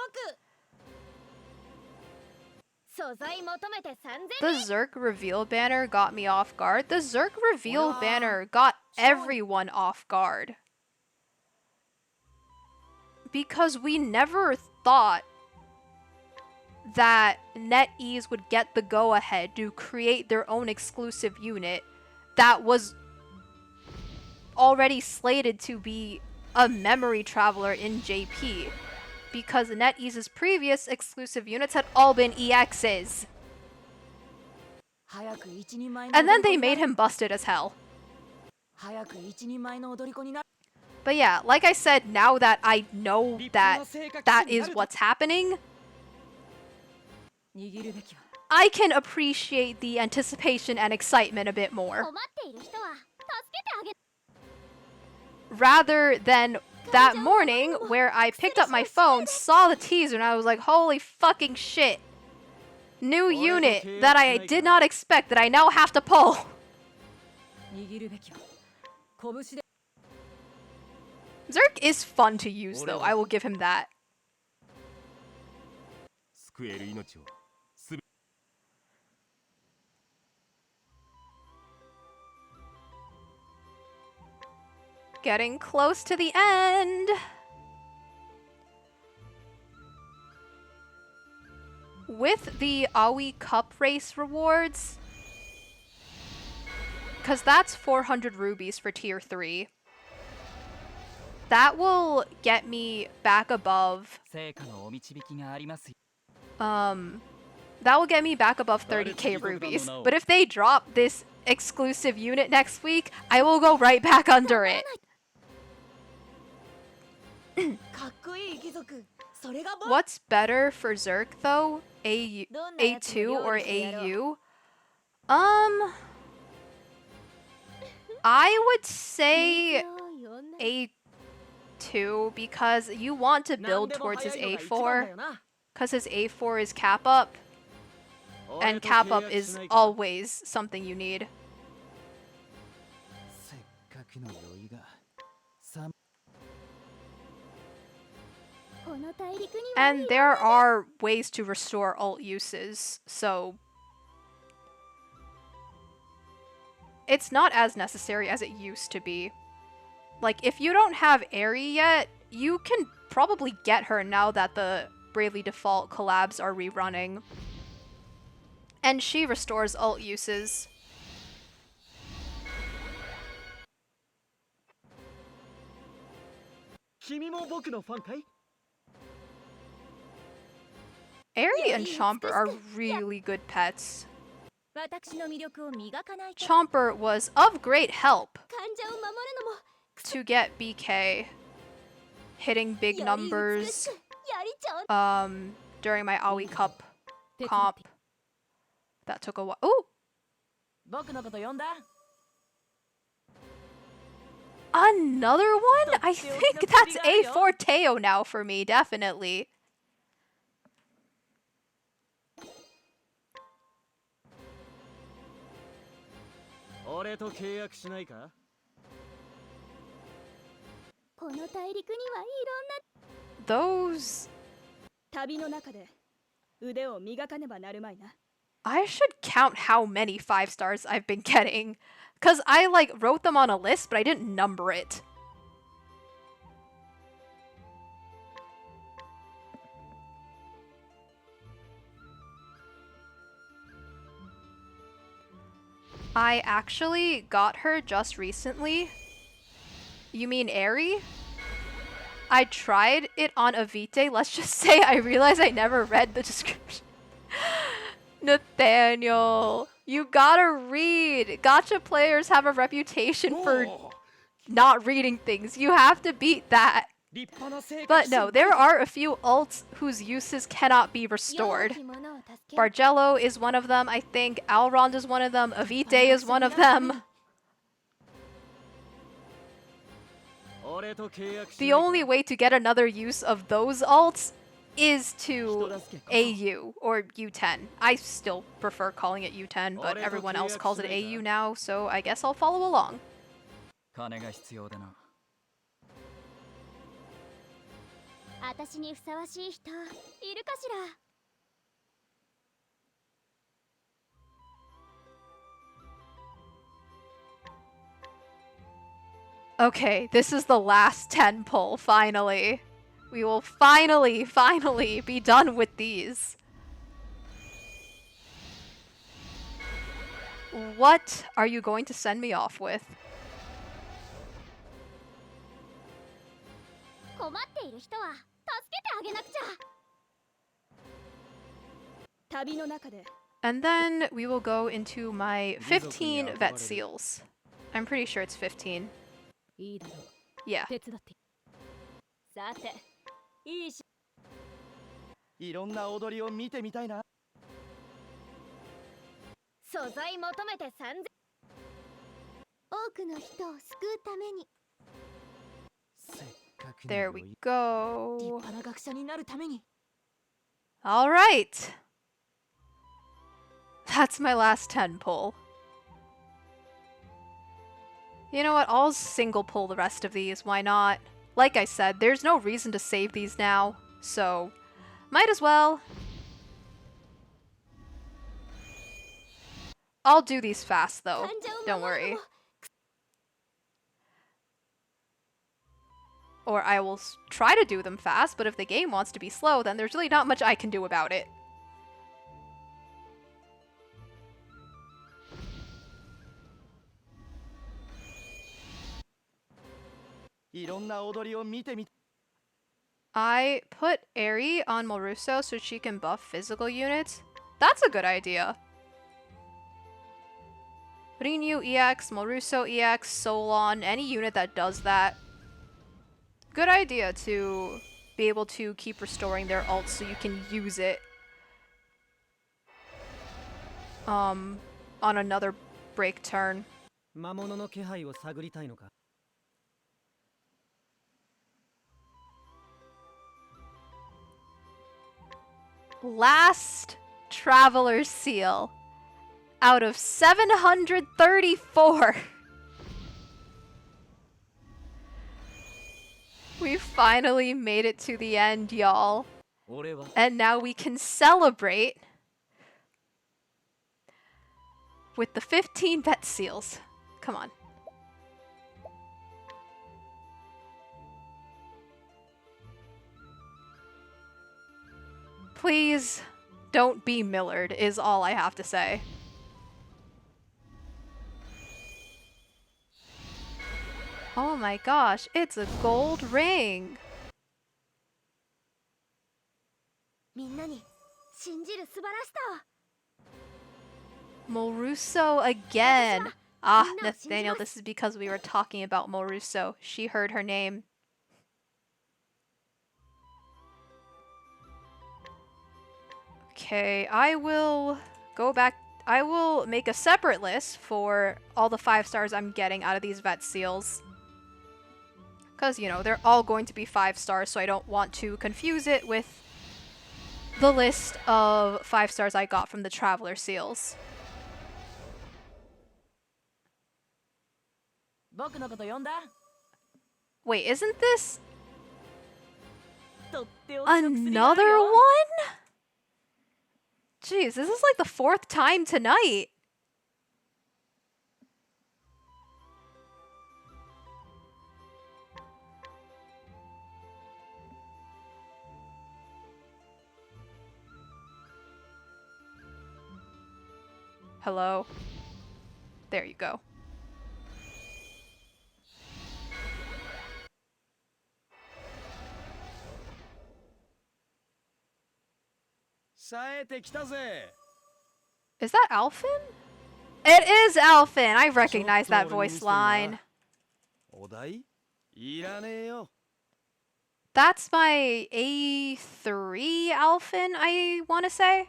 The Zerk reveal banner got me off guard. The Zerk reveal banner got everyone off guard. Because we never thought that NetEase would get the go-ahead to create their own exclusive unit that was already slated to be a memory traveler in JP. Because NetEase's previous exclusive units had all been EXs. And then they made him busted as hell. But yeah, like I said, now that I know that that is what's happening, I can appreciate the anticipation and excitement a bit more. Rather than that morning where I picked up my phone, saw the teaser, and I was like, holy fucking shit. New unit that I did not expect that I now have to pull. Zerk is fun to use though, I will give him that. 救える命を Getting close to the end. With the Aoi Cup race rewards, because that's 400 rubies for tier 3. That will get me back above. That will get me back above 30k rubies. But if they drop this exclusive unit next week, I will go right back under it. What's better for Zerk though? A2 or AU? I would say A2 because you want to build towards his A4 because his A4 is cap up and cap up is always something you need. And there are ways to restore ult uses, so it's not as necessary as it used to be. Like, if you don't have Aerie yet, you can probably get her now that the Bravely Default collabs are rerunning. And she restores ult uses. Aerie and Chomper are really good pets. Chomper was of great help to get BK hitting big numbers during my Aoi Cup comp. That took a while. Ooh! Another one? I think that's A4 Teo now for me, definitely. Those... I should count how many 5 stars I've been getting. Because I, like, wrote them on a list, but I didn't number it. I actually got her just recently. You mean Eri? I tried it on Avite. Let's just say I realized I never read the description. Nathaniel, you gotta read. Gacha players have a reputation for not reading things. You have to beat that. But no, there are a few ults whose uses cannot be restored. Bargello is one of them, I think. Alrond is one of them. Avite is one of them. The only way to get another use of those ults is to AU or U10. I still prefer calling it U10, but everyone else calls it AU now, so I guess I'll follow along. 金が必要でな。私にふさわしい人いるかしら。Okay, this is the last 10 pull, finally. We will finally be done with these. What are you going to send me off with? 困っている人は助けてあげなくちゃ。旅の中で And then we will go into my 15 vet seals. I'm pretty sure it's 15. いいだろう。 Yeah. 手伝って。さて、いいし。いろんな踊りを見てみたいな。素材求めて3000。多くの人を救うために。 There we go. 立派な学者になるために。 All right. That's my last 10 pull. You know what? I'll single pull the rest of these. Why not? Like I said, there's no reason to save these now, so might as well. I'll do these fast though. Don't worry. Or I will try to do them fast, but if the game wants to be slow, then there's really not much I can do about it. I put Eri on Moruso so she can buff physical units. That's a good idea. Rinyu EX, Moruso EX, Solon, any unit that does that. Good idea to be able to keep restoring their ults so you can use it on another break turn. 魔物の気配を探りたいのか? Last Traveler Seal out of 734. We finally made it to the end, y'all. And now we can celebrate with the 15 vet seals. Come on. Please don't be Millard, is all I have to say. Oh my gosh, it's a gold ring! みんなに信じる素晴らしさを。 Moruso again! Ah, Nathaniel, this is because we were talking about Moruso. She heard her name. Okay, I will go back. I will make a separate list for all the 5 stars I'm getting out of these vet seals. Because, you know, they're all going to be 5 stars, so I don't want to confuse it with the list of 5 stars I got from the Traveler seals. Wait, isn't this another one? Jeez, this is like the 4th time tonight. Hello. There you go. Is that Alphin? It is Alphin! I recognize that voice line. That's my A3 Alphin, I want to say.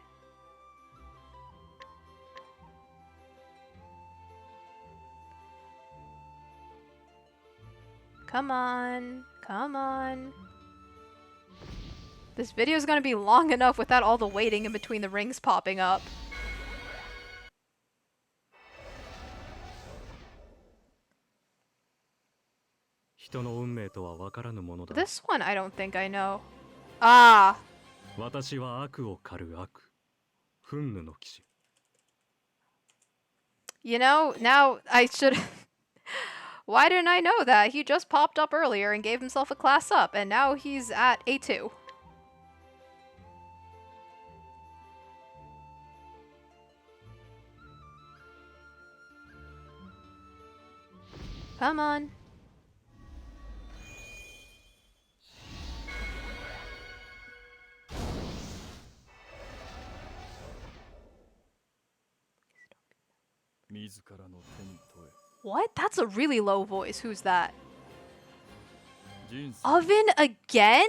Come on. Come on. This video is going to be long enough without all the waiting in between the rings popping up. This one I don't think I know. Ah. You know, now I should... Why didn't I know that? He just popped up earlier and gave himself a class up, and now he's at A2. Come on. What? That's a really low voice. Who's that? Oven again?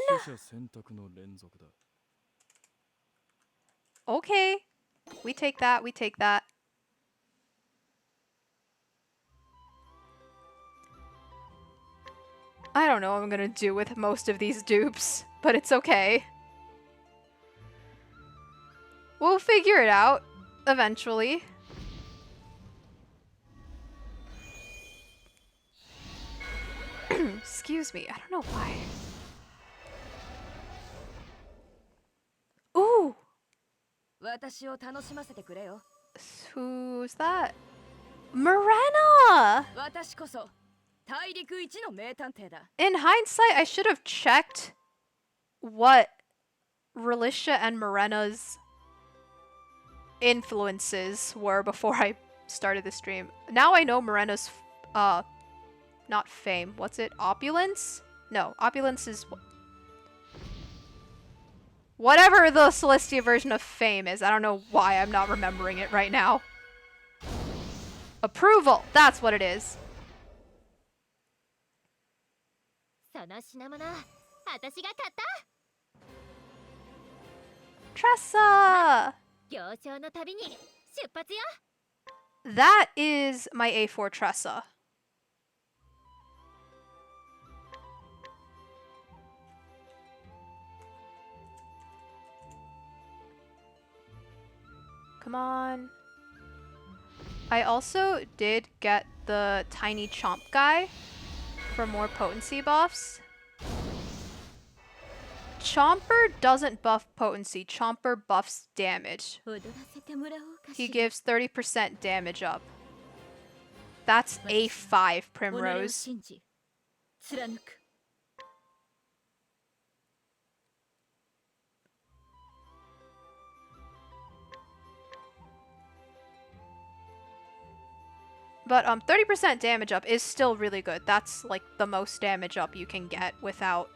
Okay. We take that, we take that. I don't know what I'm gonna do with most of these dupes, but it's okay. We'll figure it out eventually. Excuse me, I don't know why. Ooh! Who's that? Morena! In hindsight, I should have checked what Relisha and Morena's influences were before I started the stream. Now I know Morena's, not fame. What's it? Opulence? No, opulence is... whatever the Celestia version of fame is. I don't know why I'm not remembering it right now. Approval! That's what it is. Tressa! That is my A4 Tressa. Come on. I also did get the tiny chomp guy for more potency buffs. Chomper doesn't buff potency. Chomper buffs damage. He gives 30% damage up. That's A5 Primrose. But 30% damage up is still really good. That's like the most damage up you can get without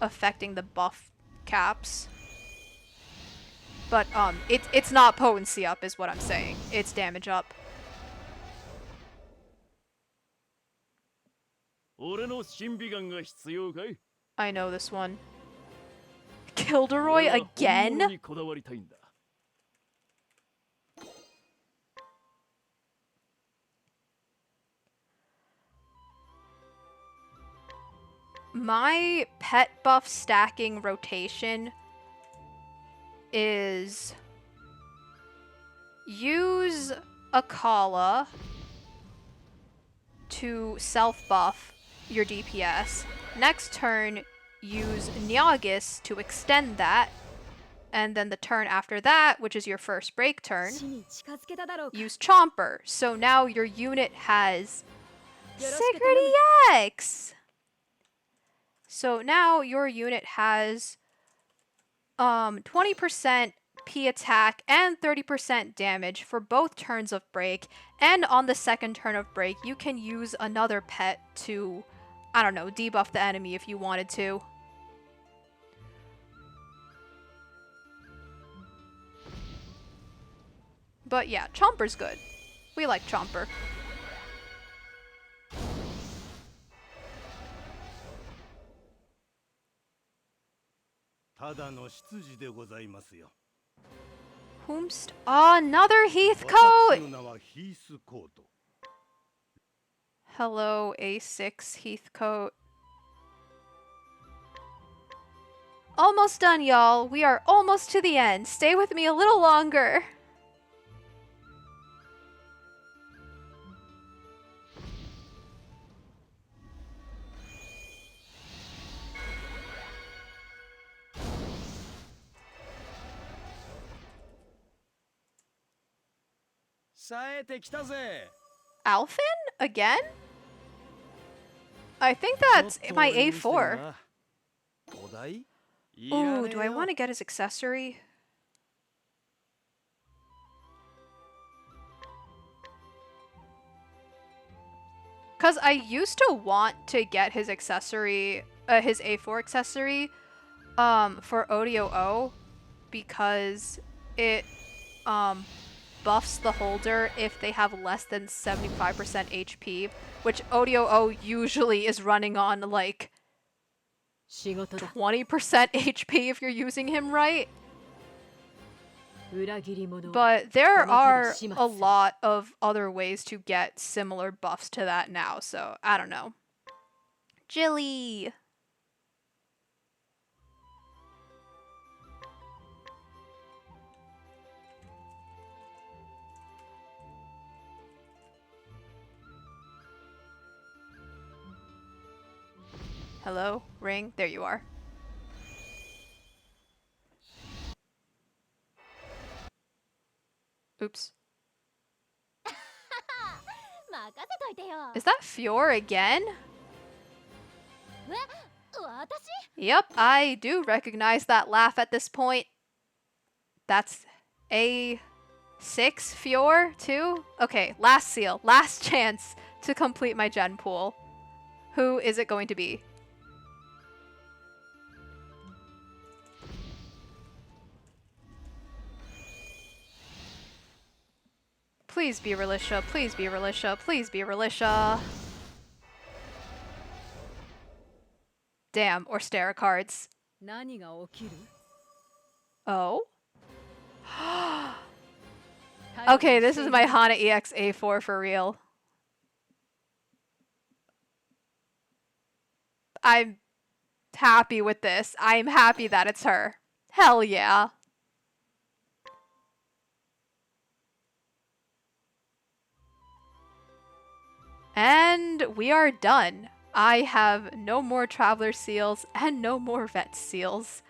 affecting the buff caps. But it's not potency up is what I'm saying. It's damage up. I know this one. Kilderoy again? My pet buff stacking rotation is use Akala to self-buff your DPS. Next turn, use Nyagis to extend that. And then the turn after that, which is your first break turn, use Chomper. So now your unit has Sacred EX! So now your unit has 20% MP attack and 30% damage for both turns of break, and on the second turn of break, you can use another pet to, I don't know, debuff the enemy if you wanted to. But yeah, Chomper's good. We like Chomper. ただの執事でございますよ。 Whomst? Oh, another 私 Heathcote! の名はヒースコート。 Hello, A6 Heathcote. Almost done, y'all. We are almost to the end. Stay with me a little longer. Alphin? Again? I think that's my A4. お題 Ooh, do I want to get his accessory? Because I used to want to get his accessory, his A4 accessory, for ODOO, because it, buffs the holder if they have less than 75% HP, which ODOO usually is running on, like, 仕事だ 20% HP if you're using him right. 裏切り者 But there この手で are 始末 a する lot of other ways to get similar buffs to that now, so I don't know. Jilly! Hello? Ring? There you are. Oops. 任せといてよ Is that Fior again? 私 Yep, I do recognize that laugh at this point. That's A6 Fior too? Okay, last seal, last chance to complete my gen pool. Who is it going to be? Please be Relisha, please be Relisha, please be Relisha. Damn, or Stera cards. 何が起きる Oh? Okay, this is my Hana EX A4 for real. I'm happy with this. I'm happy that it's her. Hell yeah. And we are done. I have no more Traveler Seals and no more Vet Seals.